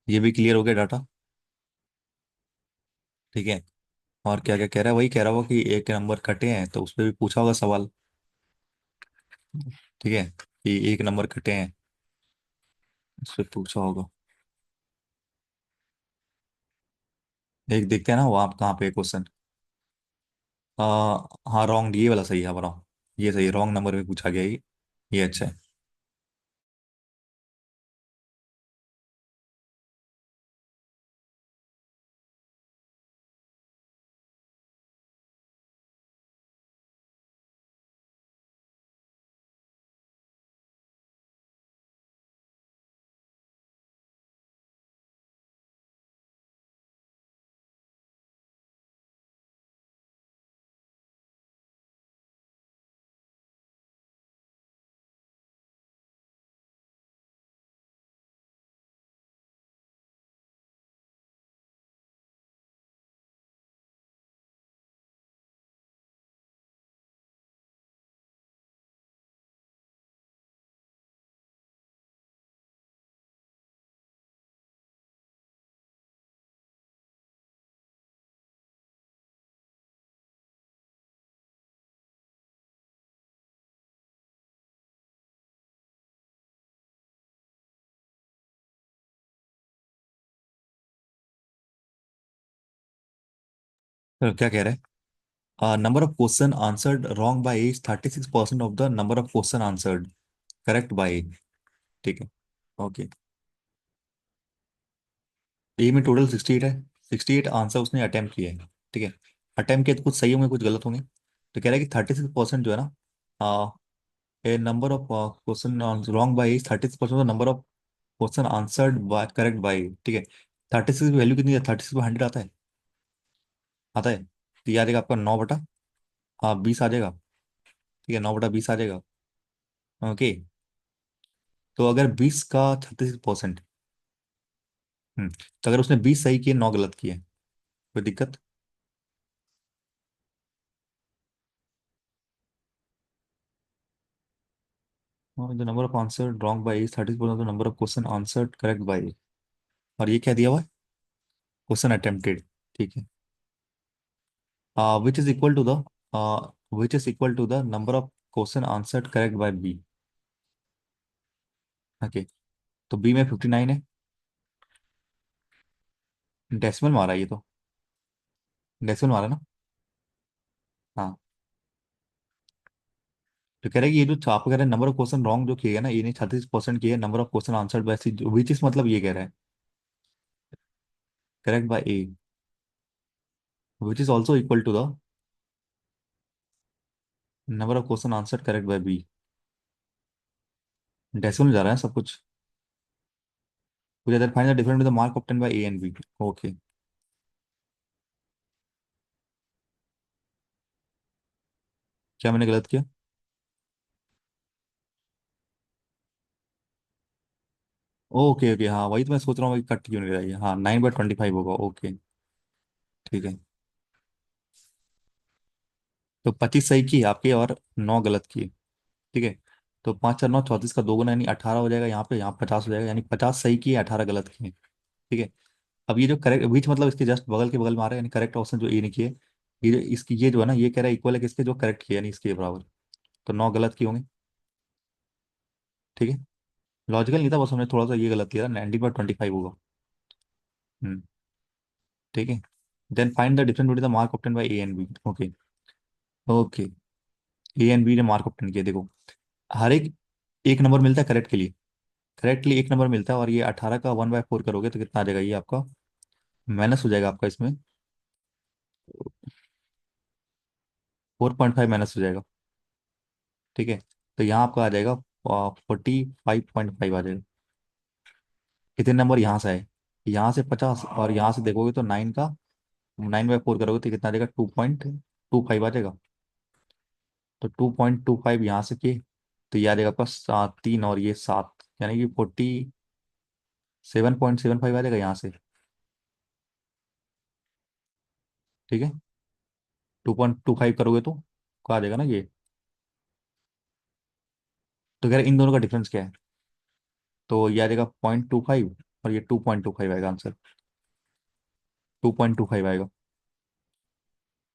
ये भी क्लियर हो गया डाटा। ठीक है, और क्या क्या कह रहा है, वही कह रहा होगा कि एक नंबर कटे हैं, तो उस पर भी पूछा होगा सवाल। ठीक है, कि एक नंबर कटे हैं, उस पर पूछा होगा। एक देखते हैं ना वहाँ कहाँ पे क्वेश्चन। आ, हाँ रॉन्ग, ये वाला सही है, बताओ, ये सही है, रॉन्ग नंबर में पूछा गया ये अच्छा है। तो क्या कह रहे हैं, number of question answered wrong by E 36% of the number of question answered correct by E. ठीक है, ओके। ए में टोटल 68 है, 68 आंसर उसने अटेम्प्ट किए हैं। ठीक है, अटेम्प्ट किए तो कुछ सही होंगे कुछ गलत होंगे, तो कह रहा है कि 36% जो है ना, a number of question wrong by 36% number of question answered by correct by. ठीक है, 36 की वैल्यू कितनी है, 36/100 आता है, आता है, तो ये आ जाएगा आपका 9/20 आ जाएगा। ठीक है, 9/20 आ जाएगा। ओके। तो अगर 20 का 36%, तो अगर उसने 20 सही किए 9 गलत किए, कोई दिक्कत? The number of answer wrong by 30% the number of question answered correct by, और ये क्या दिया हुआ है? Question attempted. ठीक है। Which is equal to the which is equal to the number of question answered correct by B. Okay. तो B में 59 है। डेसिमल मारा है ये तो, डेसिमल मारा ना। हाँ। तो कह रहे हैं कि ये जो आप कह रहे हैं नंबर ऑफ क्वेश्चन रॉन्ग जो किए गए ना, ये नहीं 36% किए, number of question answered by C, which is मतलब ये कह रहा है correct by A, which is also equal to the number of question answered correct by B. Decimal में जा रहा है सब कुछ। कुछ other find the difference with the mark obtain by A and B. Okay. क्या मैंने गलत किया? ओके ओके, हाँ वही तो मैं सोच रहा हूँ कि कट क्यों नहीं रहा है। हाँ 9/25 होगा। ओके। ठीक है। तो 25 सही की आपके और 9 गलत किए। ठीक है। तो 5 4 9 34 का 2 गुना यानी 18 हो जाएगा यहाँ पे, यहाँ 50 हो जाएगा, यानी 50 सही किए 18 गलत किए। ठीक है। अब ये जो करेक्ट बीच मतलब इसके जस्ट बगल के बगल में आ रहा है, यानी करेक्ट ऑप्शन जो ए ने किए, ये जो इसकी ये जो है ना, ये कह रहा है इक्वल है किसके, जो करेक्ट किया यानी इसके बराबर। तो 9 गलत किए होंगे। ठीक है। लॉजिकल नहीं था, बस हमने थोड़ा सा ये गलत किया, 90/25 होगा। हम्म। ठीक है। Then find the difference between the mark obtain by A and B. Okay. Okay. A and B ने मार्क ऑब्टेन किया, देखो हर एक एक नंबर मिलता है करेक्ट के लिए, करेक्ट के लिए एक नंबर मिलता है, और ये 18 का 1/4 करोगे तो कितना आ जाएगा, ये आपका माइनस हो जाएगा आपका इसमें, 4.5 माइनस हो जाएगा। ठीक है। तो यहाँ आपका आ जाएगा 45.5 आ जाएगा। कितने नंबर यहाँ से आए, यहाँ से 50, और यहाँ से देखोगे तो 9 का 9/4 करोगे तो कितना आ जाएगा, 2.25 आ जाएगा। तो 2.25 यहाँ से किए, तो ये आ जाएगा आपका 3 और ये 7, यानी कि 47.75 आ जाएगा यहाँ से। ठीक है। 2.25 करोगे तो क्या आ जाएगा ना ये। तो कह रहे इन दोनों का डिफरेंस क्या है, तो ये आ जाएगा 0.25, और ये 2.25 आएगा आंसर, 2.25 आएगा।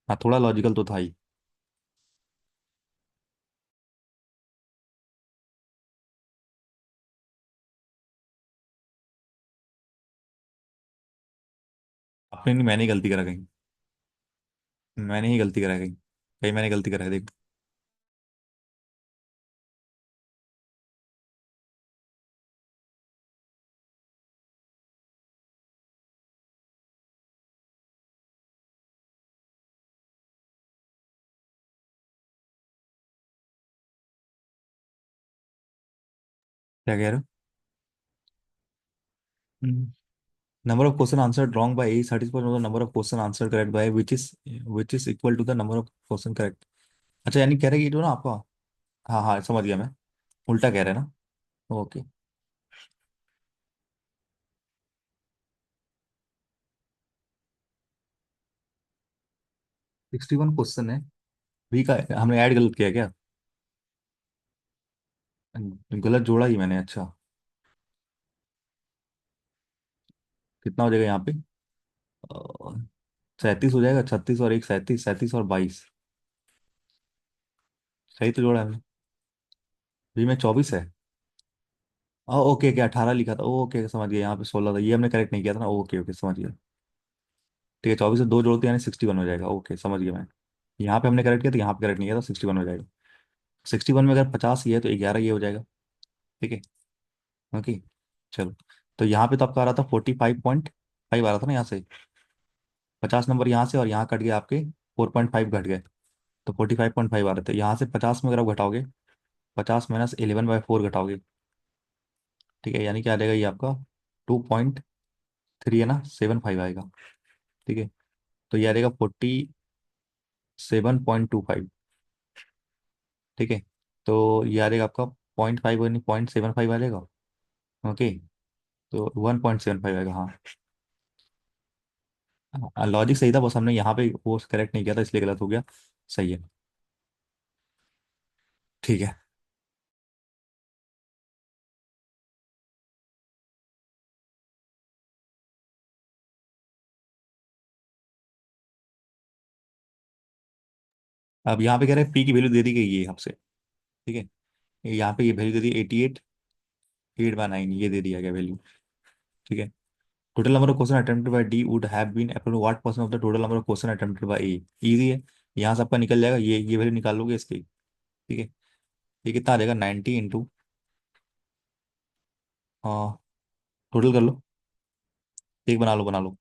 हाँ थोड़ा लॉजिकल तो था ही। आपने नहीं, मैंने ही गलती करा कहीं, मैंने ही गलती करा कहीं, कहीं मैंने गलती करा है देख। क्या कह रहे हो? Number of question answered wrong by A 30% number of question answer correct by which is equal to the number of question correct. अच्छा यानी कह रहे हैं कि जो ना आपका, हाँ हाँ समझ गया मैं, उल्टा कह रहे हैं ना। ओके। 61 क्वेश्चन है, भी का हमने ऐड गलत किया क्या? गलत जोड़ा ही मैंने, अच्छा। कितना हो जाएगा यहाँ पे? 37 हो जाएगा, 36 और एक 37, 37 और 22। सही तो जोड़ा है हमने। भी में 24 है। ओके ओके, 18 लिखा था, ओके समझ गया, यहाँ पे 16 था, ये हमने करेक्ट नहीं किया था ना, ओके ओके समझ गया। ठीक है, 24 से दो जोड़ते यानी 61 हो जाएगा, ओके समझ गया मैं। यहाँ पे हमने करेक्ट किया तो यहाँ पे करेक्ट नहीं किया, तो 61 हो जाएगा। 61 में अगर 50 ये है तो 11 ये हो जाएगा। ठीक है। ओके। चलो। तो यहाँ पे तो आपका आ रहा था 45.5 आ रहा था ना यहाँ से, 50 नंबर यहाँ से, और यहाँ कट गया आपके 4.5 घट गए, तो 45.5 आ रहे थे। यहाँ से 50 में अगर आप घटाओगे, 50 - 11/4 घटाओगे, ठीक है, यानी क्या आ जाएगा ये आपका 2.3 है ना, 75 आएगा। ठीक है। तो ये आ जाएगा 47.25। ठीक है। तो ये आ जाएगा आपका 0.5 यानी 0.75 आ जाएगा। ओके, तो 1.75 आएगा, हाँ। लॉजिक सही था, बस हमने यहाँ पे वो करेक्ट नहीं किया था, इसलिए गलत हो गया। सही है। ठीक है। अब यहाँ पे कह रहे हैं पी की वैल्यू दे दी गई है हमसे। ठीक है, यहाँ पे ये वैल्यू दे दी 88, 8/9 ये दे दिया गया वैल्यू। ठीक है। Total number of question attempted by D would have been approx what percent of the total number of question attempted by A. Easy है, यहाँ से आपका निकल जाएगा, ये वैल्यू निकाल लोगे इसकी। ठीक है। ये कितना आ जाएगा, 90 इंटू, टोटल कर लो, एक बना लो, बना लो।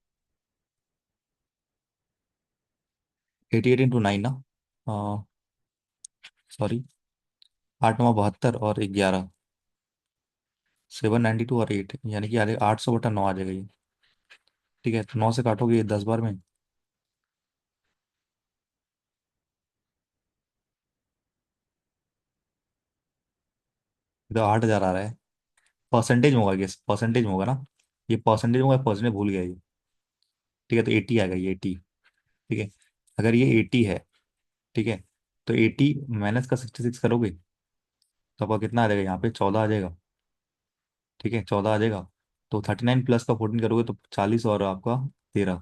88 इंटू 9 ना, सॉरी, 8×9 = 72 और 11, 792 और 8, यानी कि आ जाएगा 800/9 आ जाएगा ये। ठीक है, तो 9 से काटोगे ये 10 बार में, तो 8,000 आ रहा है। परसेंटेज में होगा, ये परसेंटेज में होगा ना, ये परसेंटेज में होगा, परसेंटेज भूल गया ये। ठीक है, तो 80 आएगा ये, 80। ठीक है, अगर ये 80 है, ठीक है, तो 80 माइनस का 66 करोगे तो आपका कितना आ जाएगा, यहाँ पे 14 आ जाएगा। ठीक है, 14 आ जाएगा। तो 39 प्लस का 14 करोगे तो 40 और आपका 13,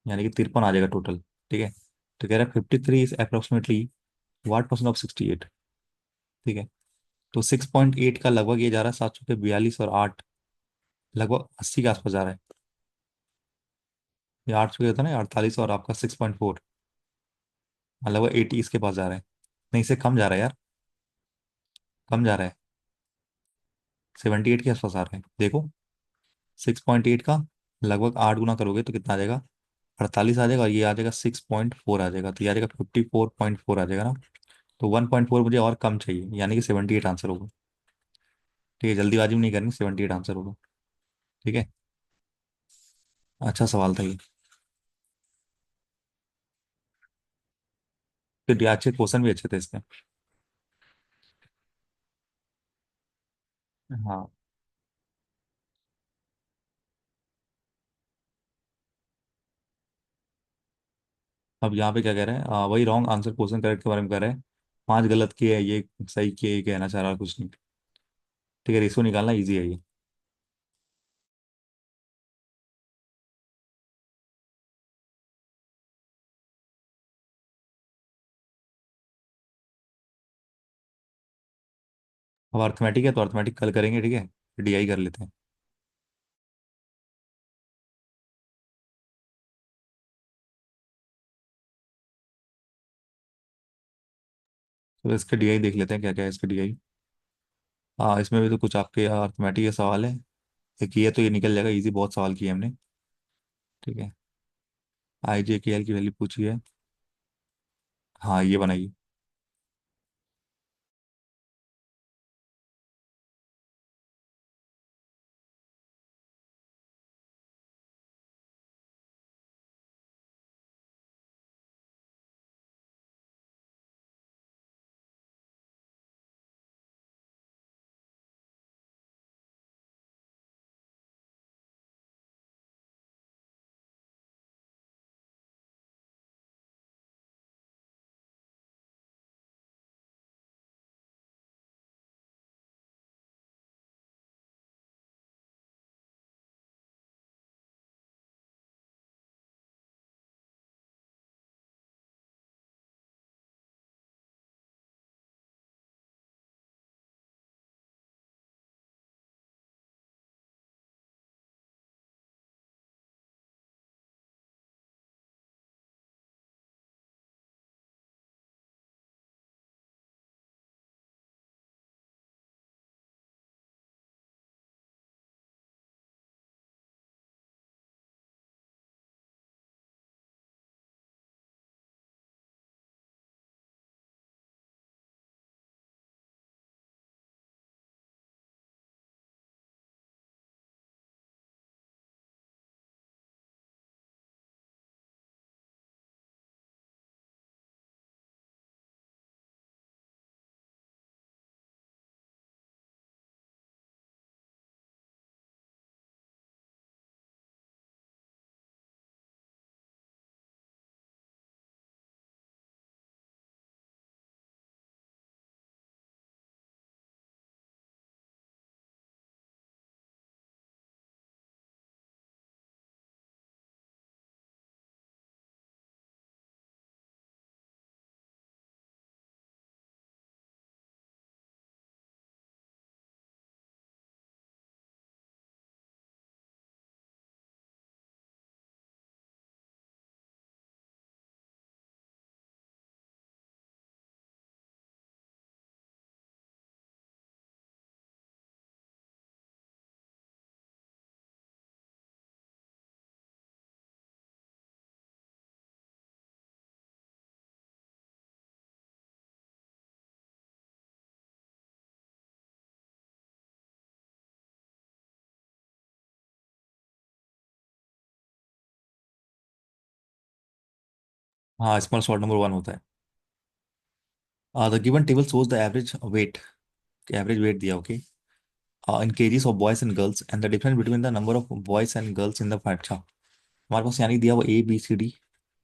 यानी कि 53 आ जाएगा टोटल। ठीक है, तो कह रहा है 53 is approximately what percent of 68। ठीक है, तो 6.8 का लगभग ये जा रहा है, 742 और 8, लगभग 80 के आसपास जा रहा है। ये 800 का था ना, 48 और आपका 6.4, लगभग 80 इसके पास जा रहा है। नहीं, इससे कम जा रहा है यार, कम जा रहा है, 78 के आसपास आ रहा है, देखो। 6.8 का लगभग 8 गुना करोगे तो कितना आ जाएगा, 48 आ जाएगा, और ये आ जाएगा 6.4 आ जाएगा, तो ये आ जाएगा 54.4 आ जाएगा ना। तो 1.4 मुझे और कम चाहिए, यानी कि 78 आंसर होगा। ठीक है, जल्दीबाजी में नहीं करनी, 78 आंसर होगा। ठीक है, अच्छा सवाल था ये। फिर ये अच्छे क्वेश्चन भी अच्छे थे इसके। हाँ, अब यहाँ पे क्या कह रहे हैं, वही रॉन्ग आंसर क्वेश्चन करेक्ट के बारे में कह रहे हैं। 5 गलत किए हैं, ये सही किए, ये कहना चाह रहा कुछ नहीं। ठीक है, रेशो निकालना ईजी है ये। अब अर्थमेटिक है तो अर्थमेटिक कल करेंगे, ठीक है, डीआई कर लेते हैं। तो इसके डीआई देख लेते हैं, क्या क्या है इसके डीआई। हाँ, इसमें भी तो कुछ आपके अर्थमेटिक के सवाल है। एक ये तो ये निकल जाएगा, इजी बहुत सवाल किए हमने। ठीक है, आई जे के एल की वैल्यू पूछी है। हाँ, ये बनाइए। हाँ, स्मॉल शॉर्ट नंबर वन होता है। The given table shows the average weight, average weight दिया, okay, in kgs of boys and girls and the difference between the number of boys and girls in the, अच्छा हमारे पास यानी दिया वो ए B C D.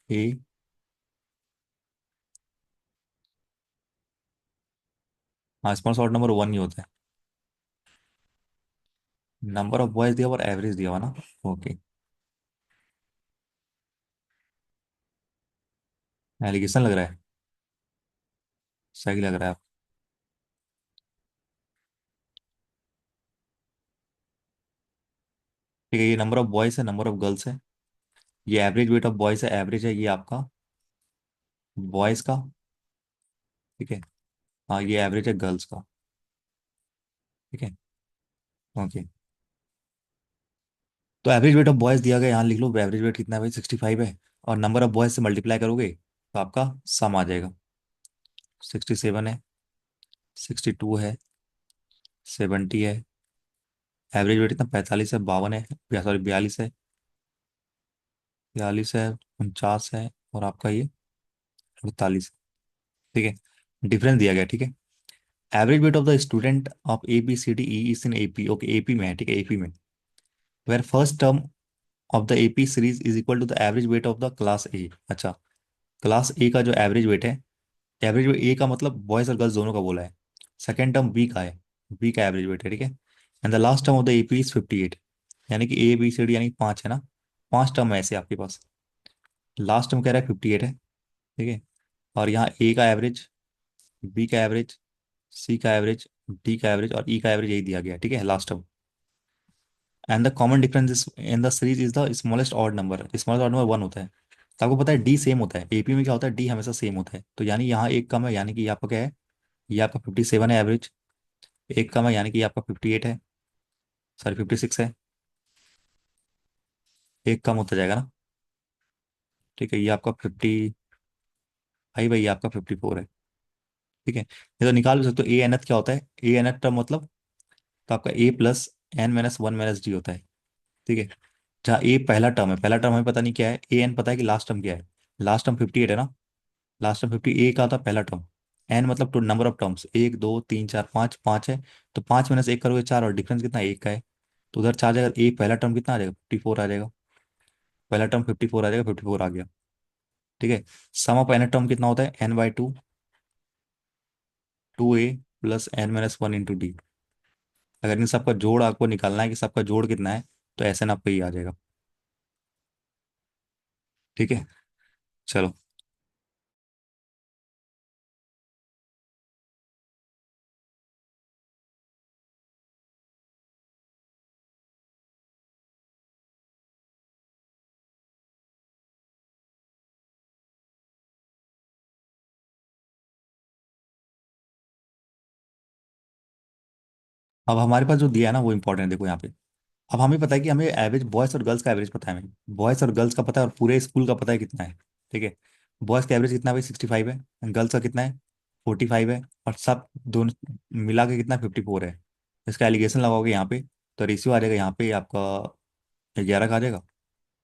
A, हाँ, small short number one ही होता है। नंबर ऑफ बॉयज दिया और एवरेज दिया हुआ ना। ओके, एलिगेशन लग रहा है। सही लग रहा है। ठीक है, ये नंबर ऑफ बॉयज है, नंबर ऑफ गर्ल्स है। ये एवरेज वेट ऑफ बॉयज है, एवरेज है ये आपका बॉयज का। ठीक है। हाँ, ये एवरेज है गर्ल्स का। ठीक है। ओके, तो एवरेज वेट ऑफ बॉयज दिया गया, यहाँ लिख लो एवरेज वेट कितना है भाई, 65 है। और नंबर ऑफ बॉयज से मल्टीप्लाई करोगे तो आपका सम आ जाएगा। 67 है, 62 है, 70 है, एवरेज वेट इतना 45 है, 52 है, सॉरी 42 है, 42 है, 49 है, और आपका ये 48। ठीक है, डिफरेंस दिया गया। ठीक है, average weight of the student of A B C D E is in AP, okay AP में है, ठीक है एपी में, where first term of the AP series is equal to the average weight of the class A. अच्छा, class A का जो average weight है, average weight A का मतलब बॉयज और गर्ल्स दोनों का बोला है, सेकेंड टर्म बी का है, बी का एवरेज वेट है। ठीक है, and the last term of the AP is 58, यानी कि ए बी सी डी यानी पाँच है ना, पांच टर्म है ऐसे आपके पास, लास्ट टर्म कह रहा है 58 है। ठीक है, और यहाँ ए का एवरेज, बी का एवरेज, सी का एवरेज, डी का एवरेज और ई का एवरेज यही दिया गया है। ठीक है, last term, and the common difference is in the series is the smallest odd number, smallest odd number one होता है। तो आपको पता है डी सेम होता है, एपी में क्या होता है, डी हमेशा सेम होता है, तो यानी यहाँ एक कम है, यानी कि ये आपका क्या है, ये आपका 57 है एवरेज, एक कम है यानी कि ये आपका 58 है, सॉरी 56 है, एक कम होता जाएगा ना। ठीक है, ये आपका 55 है, ये आपका 54 है। ठीक है, ये तो निकाल भी सकते हो, ए एन एथ क्या होता है, ए एन एथ टर्म मतलब, तो आपका a plus N minus one minus d होता है। ठीक है, जहाँ ए पहला टर्म है, पहला टर्म हमें पता नहीं क्या है, ए एन पता है कि लास्ट टर्म क्या है, लास्ट टर्म 58 है ना, लास्ट टर्म 50, ए का था पहला टर्म, एन मतलब टू नंबर ऑफ टर्म्स, एक दो तीन चार पाँच, पाँच है, तो पाँच माइनस एक करोगे चार, और डिफरेंस कितना है, एक का है, तो उधर चार जाएगा, ए पहला टर्म कितना आ जाएगा, 54 आ जाएगा, पहला टर्म 54 आ जाएगा, 54 आ गया। ठीक है, सम ऑफ एन टर्म कितना होता है, N by two, two A plus N minus one into D. अगर इन सबका जोड़ आपको निकालना है कि सबका जोड़ कितना है, तो ऐसे ना आपको ये आ जाएगा। ठीक है, चलो। अब हमारे पास जो दिया है ना वो इंपॉर्टेंट है, देखो यहाँ पे। अब हमें पता है कि हमें एवरेज बॉयज और गर्ल्स का एवरेज पता है, हमें बॉयज और गर्ल्स का पता है, और पूरे स्कूल का पता है कितना है। ठीक है, बॉयज का एवरेज कितना है भाई, 65 है, गर्ल्स का कितना है, 45 है, और सब दोनों मिला के कितना 54 है। इसका एलिगेशन लगाओगे यहाँ पे, तो रेशियो आ जाएगा यहाँ पे आपका 11 का आ जाएगा,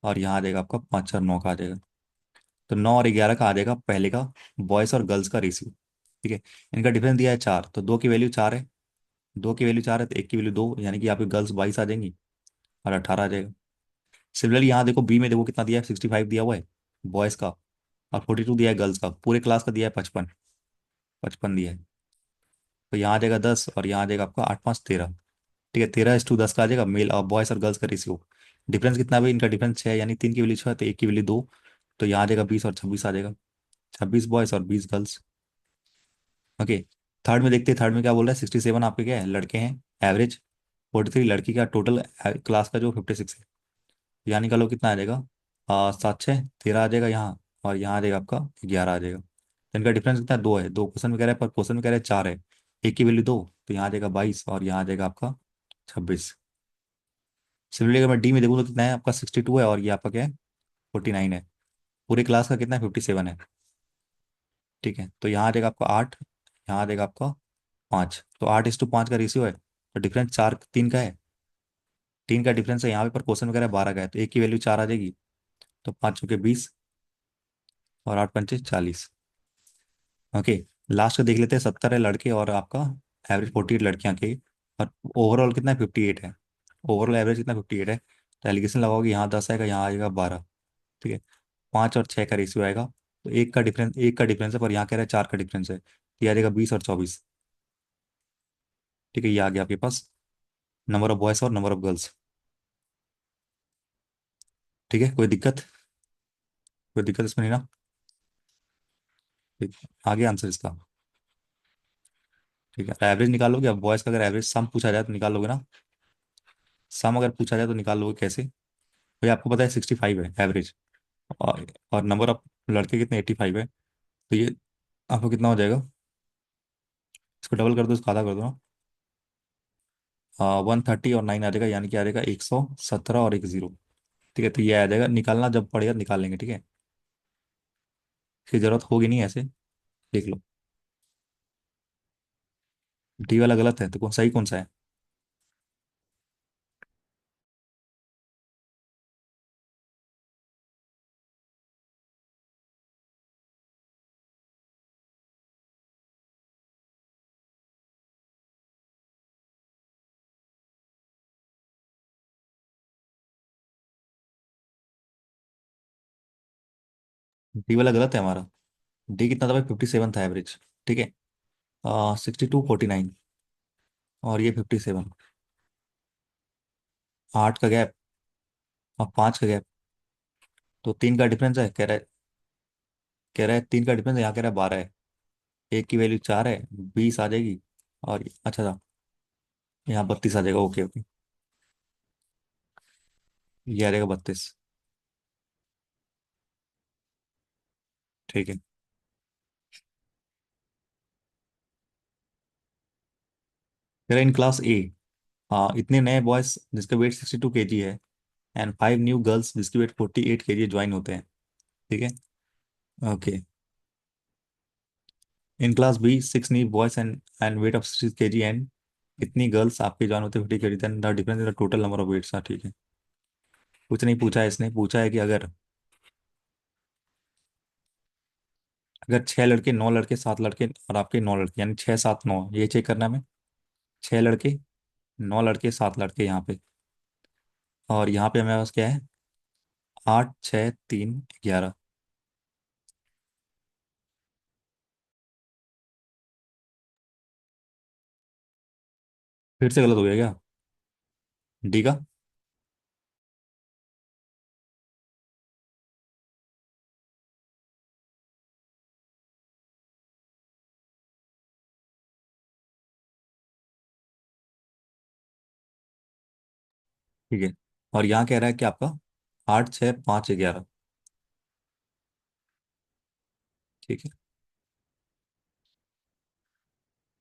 और यहाँ आ जाएगा आपका 5 और 9 का आ जाएगा। तो 9 और 11 का आ जाएगा पहले का बॉयज और गर्ल्स का रेशियो। ठीक है, इनका डिफरेंस दिया है चार, तो दो की वैल्यू चार है, दो की वैल्यू चार है तो एक की वैल्यू दो, यानी कि आपकी गर्ल्स 22 आ जाएंगी और 18 आ जाएगा। सिमिलरली यहाँ देखो बी में देखो कितना दिया है, 65 दिया हुआ है बॉयज़ का, और 42 दिया है गर्ल्स का, पूरे क्लास का दिया है 55, 55 दिया है। तो यहाँ आ जाएगा 10, और यहाँ आ जाएगा आपका 8 5 13। ठीक है, 13:10 का आ जाएगा मेल और बॉयज़ और गर्ल्स का रेशियो। डिफरेंस कितना भी इनका, डिफरेंस 6 यानी तीन की वैल्यू 6 तो एक की वैल्यू 2, तो यहाँ आ जाएगा 20 और 26 आ जाएगा, 26 बॉयज़ और 20 गर्ल्स। ओके, थर्ड में देखते हैं, थर्ड में क्या बोल रहा है, 67 आपके क्या है, लड़के हैं एवरेज, 43 लड़की का, टोटल क्लास का जो 56 है, यहाँ निकालो कितना आ जाएगा, 7 6 13 आ जाएगा यहाँ, और यहाँ आ जाएगा आपका 11 आ जाएगा। तो इनका डिफरेंस कितना है, दो है, दो क्वेश्चन में कह रहा है, पर क्वेश्चन में कह रहा है चार है, एक की वैल्यू दो, तो यहाँ आ जाएगा 22 और यहाँ आ जाएगा आपका 26। सिमिलरली अगर मैं डी में देखूँ तो कितना है आपका, 62 है, और ये आपका क्या है, 49 है, पूरे क्लास का कितना है, 57 है। ठीक है, तो यहाँ आ जाएगा आपका 8, यहाँ आ जाएगा आपका 5, तो 8:5 का रेशियो है, तो डिफरेंस चार तीन का है, तीन का डिफरेंस है यहाँ पे, पर क्वेश्चन वगैरह 12 का है, तो एक की वैल्यू चार आ जाएगी, तो 5 चौके 20, और 8 पंचे 40। ओके। लास्ट का देख लेते हैं, 70 है लड़के और आपका एवरेज 48 लड़कियां के। और ओवरऑल कितना है, 58 है। ओवरऑल एवरेज कितना, 58 है। तो एलिगेशन लगाओगे, यहाँ 10 आएगा, यहाँ आएगा 12। ठीक है। 5 और 6 का रेशियो आएगा, तो एक का डिफरेंस है, पर यहाँ कह रहा है 4 का डिफरेंस है, तो ये आ जाएगा 20 और 24। ठीक है, ये आ गया आपके पास नंबर ऑफ बॉयज और नंबर ऑफ गर्ल्स। ठीक है, कोई दिक्कत इसमें नहीं ना? ठीक, आगे आंसर इसका। ठीक है, एवरेज निकालोगे, अब बॉयज का अगर एवरेज सम पूछा जाए तो निकाल लोगे ना? सम अगर पूछा जाए तो निकाल लोगे कैसे? भाई आपको पता है 65 है एवरेज, और नंबर ऑफ लड़के कितने, 85 है। तो ये आपको कितना हो जाएगा? इसको डबल कर दो, इसको आधा कर दो ना। 130 और 9 आ जाएगा, यानी कि आ जाएगा 117 और एक जीरो। ठीक है, तो ये आ जाएगा, निकालना जब पड़ेगा निकाल लेंगे, ठीक है। इसकी जरूरत होगी नहीं ऐसे। देख लो, डी वाला गलत है, तो कौन सही कौन सा है? डी वाला गलत है हमारा। डी कितना था भाई, 57 था एवरेज। ठीक है। 62 49, और ये 57। 8 का गैप और 5 का गैप, तो 3 का डिफरेंस है, कह रहा है 3 का डिफरेंस है, यहाँ कह रहा है 12 है। एक की वैल्यू 4 है, 20 आ जाएगी। और अच्छा था, यहाँ 32 आ जाएगा। ओके ओके, ये आ जाएगा 32। ठीक है। कह रहा इन क्लास ए, इतने नए बॉयज जिसका वेट 62 kg है, एंड 5 न्यू गर्ल्स जिसकी वेट 48 kg ज्वाइन होते हैं। ठीक है। Okay. In class B 6 new boys and weight of 60 kg, and इतनी गर्ल्स आपके ज्वाइन होते हैं 50 kg, then the difference in the total number of weights. हाँ ठीक है। कुछ नहीं पूछा है इसने, पूछा है कि अगर अगर 6 लड़के 9 लड़के 7 लड़के और आपके 9 लड़के, यानी 6 7 9, ये चेक करना है हमें। 6 लड़के 9 लड़के 7 लड़के यहाँ पे, और यहाँ पे हमारे पास क्या है, 8 6 3 11। फिर से गलत हो गया क्या? डी का? ठीक है। और यहाँ कह रहा है कि आपका 8 6 5 11। ठीक है,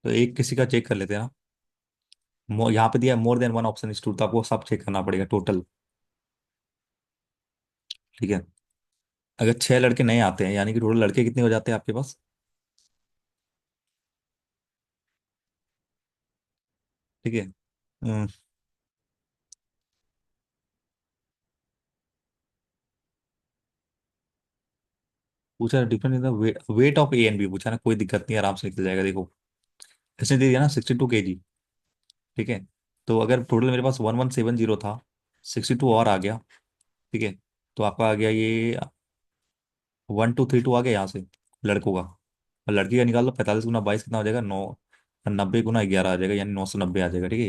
तो एक किसी का चेक कर लेते हैं ना। यहाँ पे दिया more than one option is true, तो आपको सब चेक करना पड़ेगा टोटल। ठीक है। अगर 6 लड़के नए आते हैं, यानी कि टोटल लड़के कितने हो जाते हैं आपके पास? ठीक है। पूछा different in the weight of A and B, पूछा ना, कोई दिक्कत नहीं है, आराम से निकल जाएगा। देखो, इसने दे दिया ना 62 kg। ठीक है। तो अगर टोटल मेरे पास 1170 था, 62 और आ गया। ठीक है। तो आपका आ गया ये 1232 आ गया यहाँ से लड़कों का। और लड़की का निकाल लो, 45 गुना 22 कितना हो जाएगा, 90 गुना 11 आ जाएगा, यानी 990 आ जाएगा। ठीक है,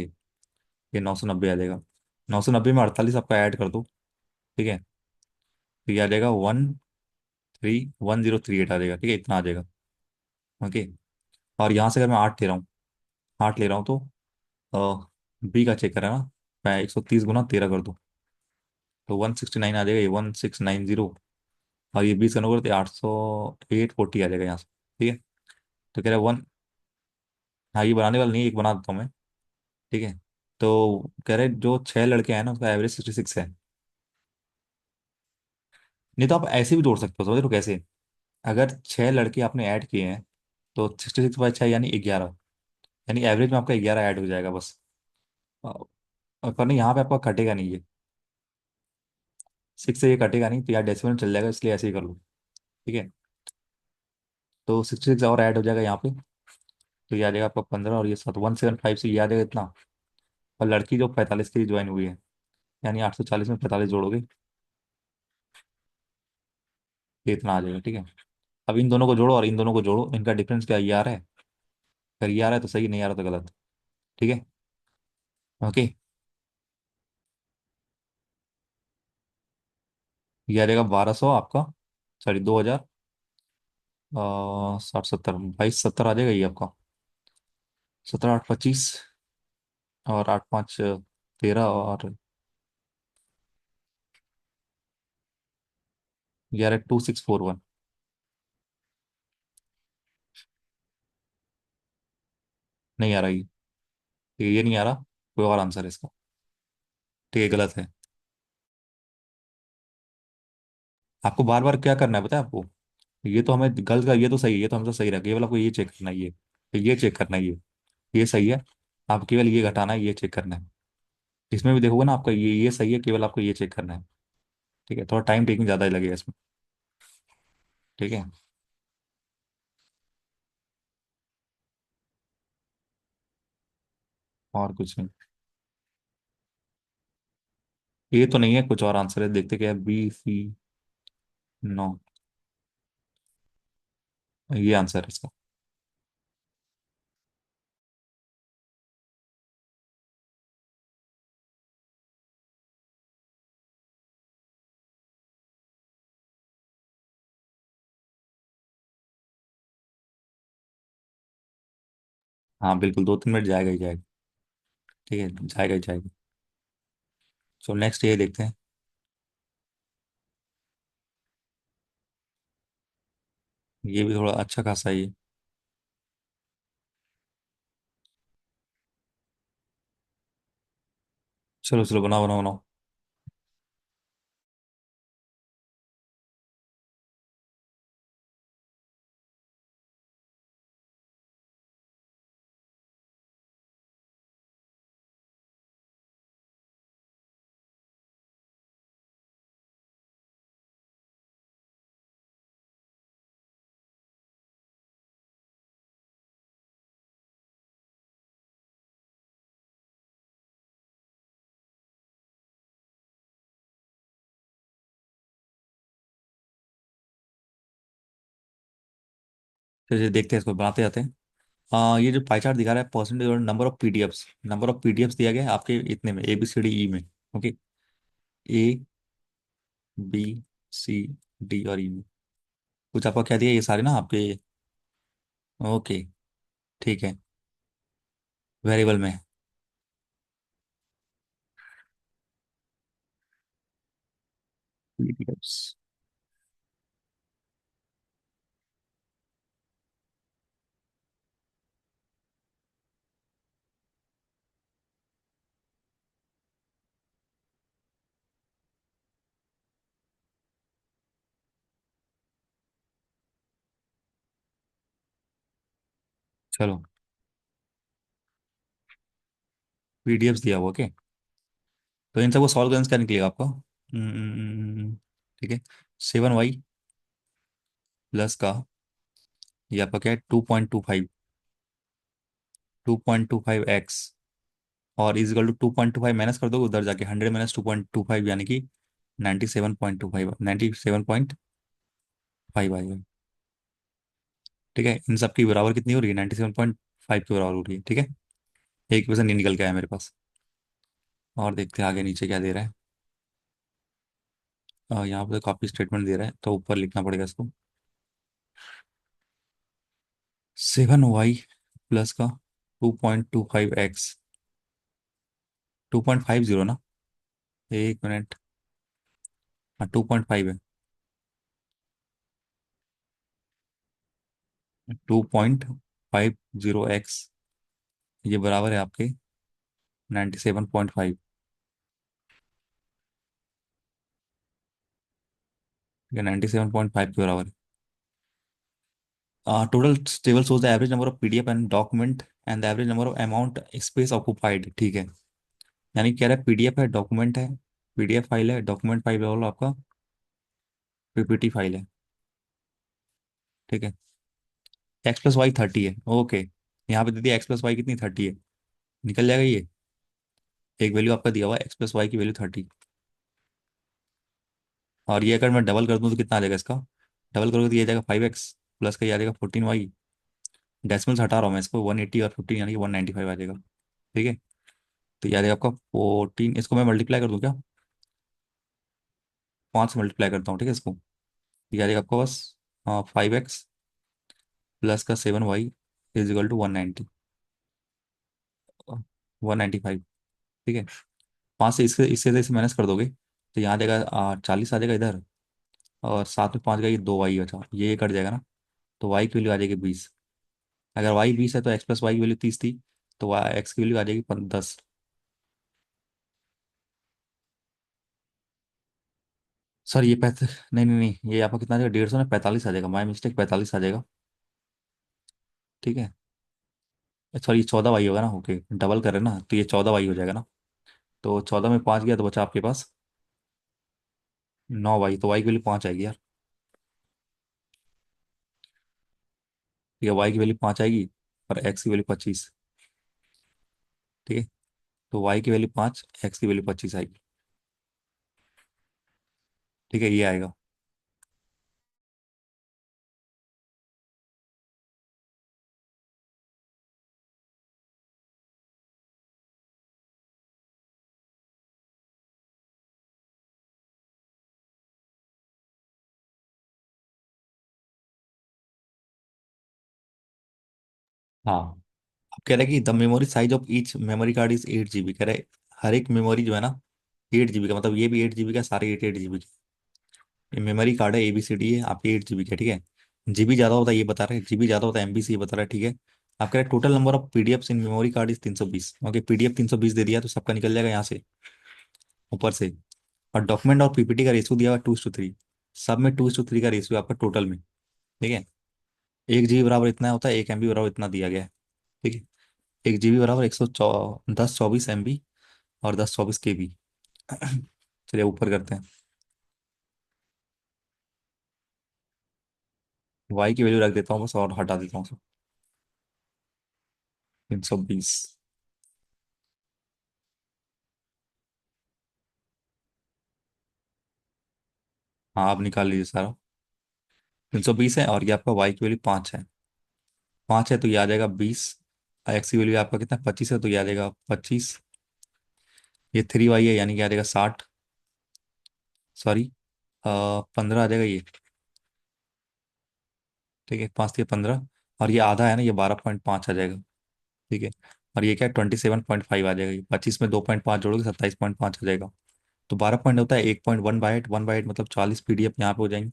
ये 990 आ जाएगा। 990 में 48 आपका ऐड कर दो। ठीक है, तो ये आ जाएगा 131038 आ जाएगा। ठीक है, इतना आ जाएगा। ओके। और यहाँ से अगर मैं 8 ले रहा हूँ, 8 ले रहा हूँ, तो बी का चेक करा ना, मैं 130 गुना 13 कर दूँ, तो 169 आ जाएगा, ये 1690। और ये 20 का नंबर, तो 80840 आ जाएगा यहाँ से। ठीक है। तो कह रहा है वन, हाँ ये बनाने वाला नहीं, एक बना देता हूँ मैं। ठीक है। तो कह रहे जो 6 लड़के हैं ना, उसका एवरेज 66 है। नहीं तो आप ऐसे भी जोड़ सकते हो, समझ रहे हो कैसे? अगर 6 लड़के आपने ऐड किए हैं, तो 66/6 यानी 11, यानी एवरेज में आपका 11 ऐड हो जाएगा बस। पर नहीं, यहाँ पे आपका कटेगा नहीं ये, 6 से ये कटेगा नहीं, तो यार डेसिमल चल जाएगा, इसलिए ऐसे ही कर लो। ठीक है। तो 66 और ऐड हो जाएगा यहाँ पे। तो ये आ जाएगा आपका 15 और ये 7 175 से ये आ जाएगा इतना। और लड़की जो 45 के लिए ज्वाइन हुई है, यानी 840 में 45 जोड़ोगे, ये इतना आ जाएगा, ठीक है। अब इन दोनों को जोड़ो और इन दोनों को जोड़ो, इनका डिफरेंस क्या, ये आ रहा है। अगर ये आ रहा है तो सही, नहीं आ रहा तो गलत। ठीक है। ओके। ये आ जाएगा 1200 आपका, सॉरी 2000, 60 70 22 70 आ जाएगा ये आपका। 17 8 25 और 8 5 13 और 11 2641। नहीं आ रहा ये नहीं आ रहा। कोई और आंसर है इसका। ठीक है, गलत है। आपको बार बार क्या करना है पता है आपको। ये तो हमें गलत का, ये तो सही है, ये तो हमसे सही रहा, केवल आपको ये चेक करना है, ये चेक करना है, ये सही है। आप केवल ये घटाना है, ये चेक करना है। इसमें भी देखोगे ना आपका ये सही है, केवल आपको ये चेक करना है। ठीक है, थोड़ा टाइम टेकिंग ज़्यादा ही लगेगा इसमें। ठीक है। और कुछ नहीं। ये तो नहीं है, कुछ और आंसर है, देखते क्या है, B C। नो, ये आंसर है इसका। हाँ बिल्कुल, 2 3 मिनट जाएगा ही जाएगा। ठीक है, जाएगा ही जाएगा। सो नेक्स्ट ये देखते हैं। ये भी थोड़ा अच्छा खासा ही है। चलो चलो, बनाओ बनाओ बनाओ। चलिए देखते हैं, इसको बनाते जाते हैं। ये जो पाई चार्ट दिखा रहा है परसेंटेज और नंबर ऑफ पीडीएफ्स दिया गया है आपके इतने में, ABCDE में। ओके। ABCD और E में। कुछ आपका क्या दिया, ये सारे ना आपके। ओके। ठीक है। वेरिएबल में। पीडीएफ्स। चलो, पीडीएफ्स दिया हुआ, ओके। तो इन सबको सॉल्व करने क्या निकलेगा आपका। ठीक है। 7Y प्लस का, ये आपका क्या है, 2.25x, और इजिकल टू 2.25 माइनस कर दो उधर जाके, 100 - 2.25 यानी कि 97.25, 97.5 आएगा। ठीक है, इन सब की बराबर कितनी हो रही है, 97.5 के बराबर हो रही है। ठीक है। एक क्वेश्चन नहीं निकल के आया मेरे पास। और देखते हैं आगे नीचे क्या दे रहा है। यहाँ पे कॉपी स्टेटमेंट दे रहा है, तो ऊपर लिखना पड़ेगा इसको। 7Y प्लस का 2.25x, 2.50 ना, 1 मिनट। हाँ 2.5 है। 2.50x, ये बराबर है आपके 97.5। ठीक है, 97.5 के बराबर है। Total table shows the average number of PDF and document and the average number of amount space occupied. ठीक है, यानी कह रहा है PDF है, डॉक्यूमेंट है, PDF फाइल है, डॉक्यूमेंट फाइल है, और आपका PPT फाइल है। ठीक है। एक्स प्लस वाई 30 है, ओके। यहाँ पे दे दिया एक्स प्लस वाई कितनी 30 है, निकल जाएगा ये। एक वैल्यू आपका दिया हुआ है एक्स प्लस वाई की वैल्यू 30। और ये अगर मैं डबल कर दूँ तो कितना आ जाएगा इसका, डबल करोगे तो ये आ जाएगा 5x, प्लस का ये आ जाएगा 14y। डेसिमल्स हटा रहा हूँ मैं इसको, 180 और 15 यानी कि 195 आ जाएगा। ठीक है, तो ये आ जाएगा आपका 14, इसको मैं मल्टीप्लाई कर दूँ क्या, 5 से मल्टीप्लाई करता हूँ, ठीक है इसको। ये आ जाएगा आपका बस 5x प्लस का 7y इज इक्वल टू 195। ठीक है, 5 से इससे माइनस कर दोगे तो यहाँ आ जाएगा 40 आ जाएगा इधर, और साथ में 5 गई 2y बचा, ये कट जाएगा ना। तो y की वैल्यू आ जाएगी 20। अगर y 20 है तो x प्लस वाई की वैल्यू 30 थी, तो x की वैल्यू आ जाएगी 10। सर ये नहीं नहीं नहीं, ये आपका कितना आ जाएगा, 150 में 45 आ जाएगा, माई मिस्टेक, 45 आ जाएगा। ठीक है, सॉरी 14y होगा ना, ओके डबल करे ना तो ये 14y हो जाएगा ना। तो 14 में 5 गया तो बचा आपके पास 9y, तो y की वैल्यू 5 आएगी यार। ठीक है, y की वैल्यू 5 आएगी और x की वैल्यू 25। ठीक है, तो y की वैल्यू 5, x की वैल्यू 25 आएगी। ठीक है, ये आएगा। हाँ, अब कह रहा है कि the memory size of each memory card is 8 GB, कह रहा है हर एक मेमोरी जो है ना 8 GB का, मतलब ये भी 8 GB का, सारे 8 8 GB के। ये मेमोरी कार्ड है ABCD है आपके 8 GB का। ठीक है, जीबी ज्यादा होता है ये बता रहे हैं, जीबी ज्यादा होता है MB से ये बता रहा है। ठीक है, आप कह रहे total number of PDF in memory card is 320, okay PDF 320 दे दिया तो सबका निकल जाएगा यहाँ से ऊपर से। और डॉक्यूमेंट और पीपीटी का रेशियो दिया हुआ 2:3, सब में 2:3 का रेशियो आपका टोटल में। ठीक है, 1 GB बराबर इतना होता है, 1 MB बराबर इतना दिया गया है। ठीक है, 1 GB बराबर 1024 MB और 1024 KB। चलिए ऊपर करते हैं, वाई की वैल्यू रख देता हूँ बस और हटा देता हूँ 320। हाँ आप निकाल लीजिए सारा, 320 है, और ये आपका वाई की वैल्यू 5 है। 5 है तो ये आ जाएगा 20। एक्स की वैल्यू आपका कितना 25 है तो ये आ जाएगा 25। ये 3y है यानी कि आ जाएगा 60, सॉरी 15 आ जाएगा ये। ठीक है, 5 से 15, और ये आधा है ना, ये 12.5 आ जाएगा। ठीक है, और ये क्या 27.5 आ जाएगा, ये 25 में 2.5 जोड़ोगे 27.5 आ जाएगा। तो 12 पॉइंट होता है 1.1 बाइट, 1 बाइट मतलब 40 पीडीएफ यहाँ पे हो जाएंगे।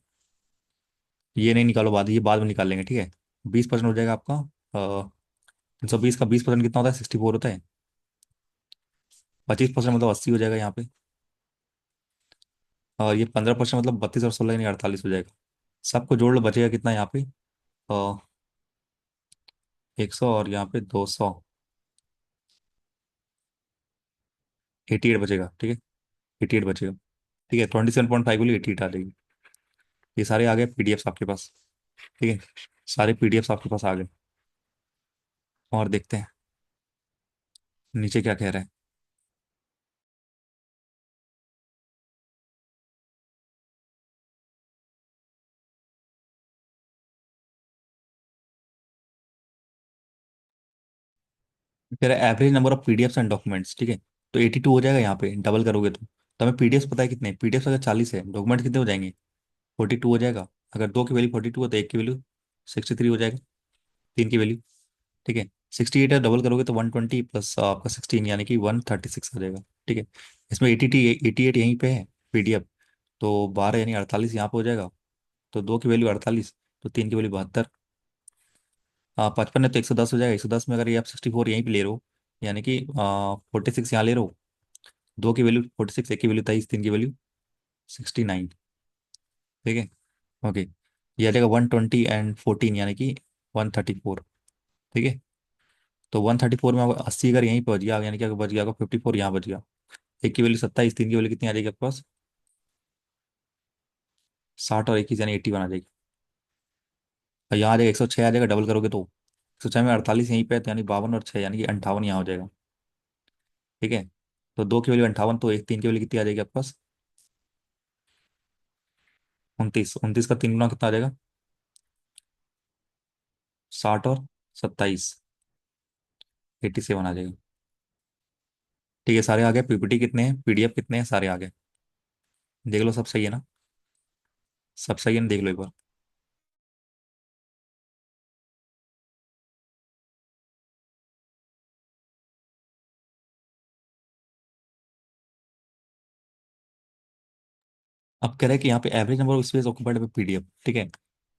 ये नहीं निकालो, बाद ये बाद में निकाल लेंगे। ठीक है, 20% हो जाएगा आपका 320 का 20% कितना होता है, 64 होता है। 25% मतलब 80 हो जाएगा यहाँ पे। और ये 15% मतलब 32 और 16 यानी 48 हो जाएगा। सबको जोड़ लो, बचेगा कितना यहाँ पे, 100 और यहाँ पे 200, 88 बचेगा। ठीक है, 88 बचेगा। ठीक है, 27.5 के लिए 88 आ जाएगी। ये सारे आ गए पीडीएफ आपके पास। ठीक है, सारे पीडीएफ आपके पास आ गए। और देखते हैं नीचे क्या कह रहे हैं। कह रहा है average number of PDF and documents. ठीक है, तो 82 हो जाएगा यहाँ पे डबल करोगे तो हमें पीडीएफ पता है कितने, पीडीएफ अगर 40 है, डॉक्यूमेंट कितने हो जाएंगे, 42 हो जाएगा। अगर दो की वैल्यू 42 है तो एक की वैल्यू 63 हो जाएगा, तीन की वैल्यू। ठीक है, 68 है, डबल करोगे तो 120 प्लस आपका 16 यानी कि 136 आ जाएगा। ठीक है, इसमें 88 यहीं पे है पीडीएफ, तो 12 यानी 48 यहाँ पे हो जाएगा। तो दो की वैल्यू 48, तो तीन की वैल्यू 72। 55 है तो 110 हो जाएगा, 110 में अगर ये आप 64 यहीं पे ले रहे हो, यानी कि 46 यहाँ ले रहे हो। दो की वैल्यू 46, एक की वैल्यू 23, तीन की वैल्यू 69। ठीक है, ओके, ये आ जाएगा 120 एंड 14 यानी कि 134। ठीक है, तो 134 में आपको 80 अगर यहीं पे बच गया, यानी कि अगर बच गया आपका 54 यहाँ बच गया। एक की वैल्यू 27, तीन की वैल्यू कितनी आ जाएगी आपके पास, 60 और 21 यानी 81 आ जाएगी। और यहाँ आ जाएगा 106 आ जाएगा, डबल करोगे तो 106 में 48 यहीं पे है, तो यानी 52 और 6 यानी कि 58 यहाँ हो जाएगा। ठीक है, तो 2 की वैल्यू 58, तो एक 3 की वैल्यू कितनी आ जाएगी आपके पास? 29। 29 का 3 गुना कितना आ जाएगा? 60 और 27, 87 आ जाएगा। ठीक है, सारे आ गए। पीपीटी कितने हैं, पीडीएफ कितने हैं, सारे आ गए। देख लो सब सही है ना? सब सही है ना, देख लो एक बार। अब कह रहे हैं कि यहाँ पे average number of space occupied by PDF. ठीक है,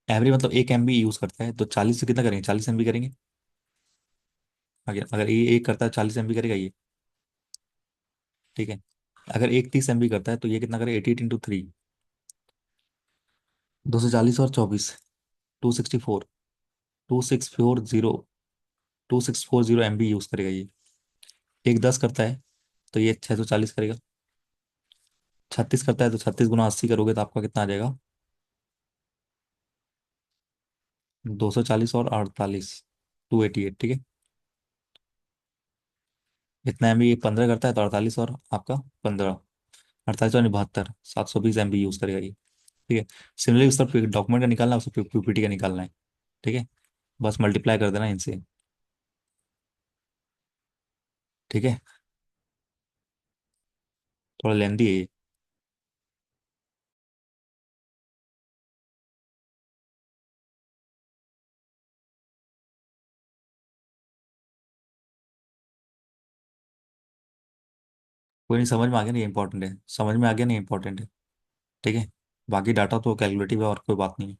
एवरेज मतलब 1 MB यूज करता है, तो 40 से कितना करेंगे, 40 MB करेंगे। अगर अगर ये एक करता है 40 MB करेगा ये। ठीक है, अगर एक 30 MB करता है तो ये कितना करेगा, 88 × 3, 240 और 24, 264, 2640, 2640 MB यूज करेगा ये। एक 10 करता है तो ये 640 करेगा। 36 करता है तो 36 गुना 80 करोगे तो आपका कितना आ जाएगा, 240 और 48, 288। ठीक है, इतना MB 15 करता है तो 48 और आपका 15, 48 और 72, 720 MB यूज करेगा ये। ठीक है, सिमिलरली उस तरफ डॉक्यूमेंट का निकालना है, उस पीपीटी का निकालना है। ठीक है, बस मल्टीप्लाई कर देना इनसे। ठीक है, थोड़ा लेंदी है ये। कोई नहीं, समझ में आ गया नहीं, इंपॉर्टेंट है, समझ में आ गया नहीं, इंपॉर्टेंट है। ठीक है, बाकी डाटा तो कैलकुलेटिव है और कोई बात नहीं है।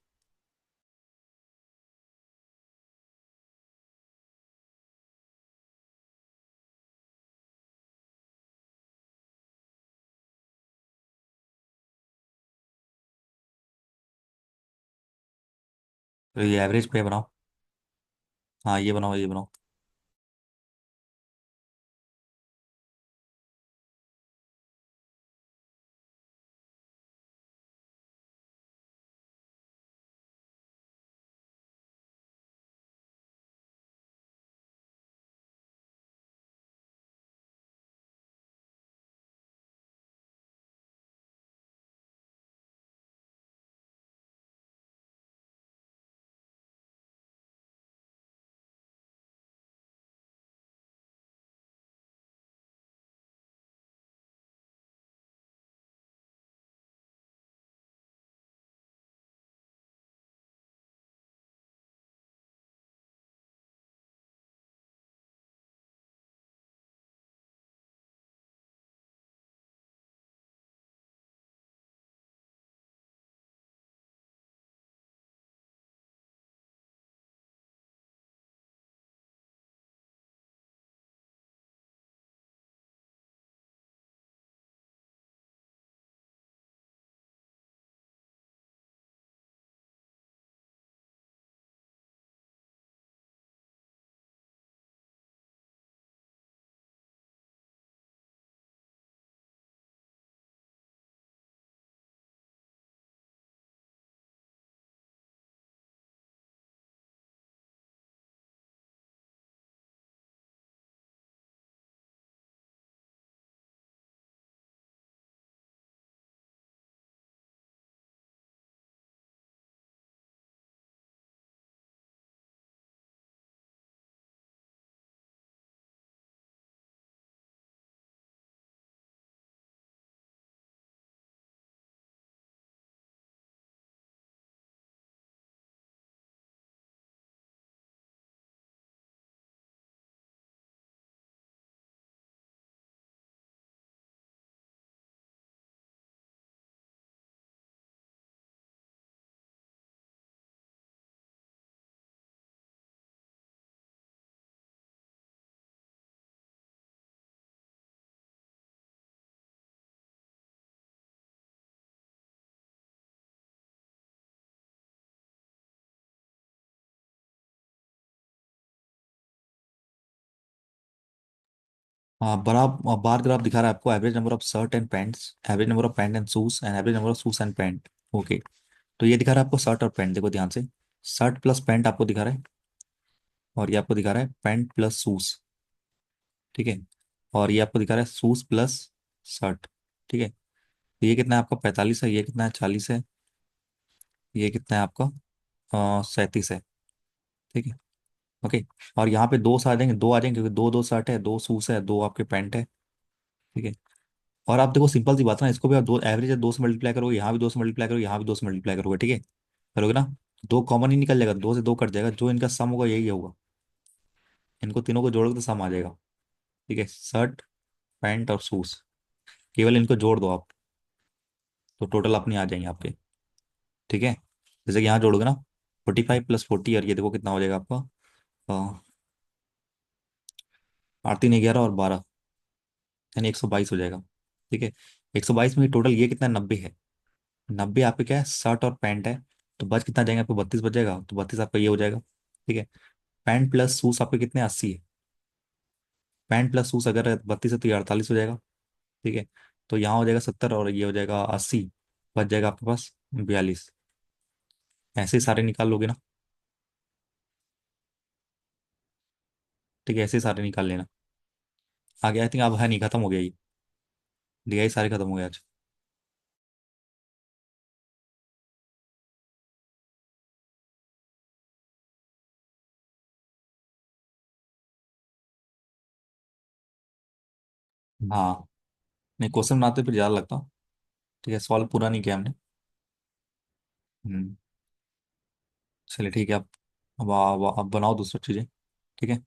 तो ये एवरेज पे बनाओ। हाँ ये बनाओ, ये बनाओ। हाँ, बड़ा बार ग्राफ दिखा रहा है आपको, average number of shirt and pants, average number of pant and shoes, and average number of shoes and pant. Okay, तो ये दिखा रहा है आपको शर्ट और पैंट, देखो ध्यान से। शर्ट प्लस पैंट आपको दिखा रहा है, और ये आपको दिखा रहा है पैंट प्लस शूज। ठीक है। और ये आपको दिखा रहा है शूज प्लस शर्ट। ठीक है। तो ये कितना है आपका 45 है, ये कितना है 40 है, ये कितना है आपका 37 है। ठीक है। ओके। और यहाँ पे दो आ जाएंगे, दो आ जाएंगे क्योंकि दो दो शर्ट है, दो शूज है, दो आपके पैंट है। ठीक है। और आप देखो सिंपल सी बात है ना, इसको भी आप दो एवरेज है, दो से मल्टीप्लाई करोगे, यहाँ भी दो से मल्टीप्लाई करोगे, यहाँ भी दो से मल्टीप्लाई करोगे। ठीक है। करोगे ना, दो कॉमन ही निकल जाएगा, दो से दो कट जाएगा, जो इनका सम होगा यही होगा। इनको तीनों को जोड़ोगे तो सम आ जाएगा। ठीक है। शर्ट, पैंट और शूज, केवल इनको जोड़ दो आप, तो टोटल अपने आ जाएंगे आपके। ठीक है। जैसे कि यहाँ जोड़ोगे ना, 45 प्लस 40, और ये देखो कितना हो जाएगा आपका, 8 3 11 और 12, यानी 122 हो जाएगा। ठीक है। 122 में टोटल ये कितना 90 है। 90 आपके क्या है, शर्ट और पैंट है। तो बच कितना जाएगा आपको, 32 बच जाएगा, तो 32 आपका ये हो जाएगा। ठीक है। पैंट प्लस शूज आपके कितने 80 है। पैंट प्लस शूज अगर 32 है तो ये 48 हो जाएगा। ठीक है। तो यहाँ हो जाएगा 70 और ये हो जाएगा 80, बच जाएगा आपके पास 42। ऐसे ही सारे निकाल लोगे ना। ठीक है, ऐसे ही सारे निकाल लेना। आगे आई थिंक अब है नहीं, खत्म हो गया ये, DI सारे खत्म हो गए आज। हाँ, नहीं क्वेश्चन बनाते फिर ज़्यादा लगता। ठीक है, सॉल्व पूरा नहीं किया हमने। हम्म। चलिए ठीक है, अब बनाओ दूसरा चीज़ें। ठीक है।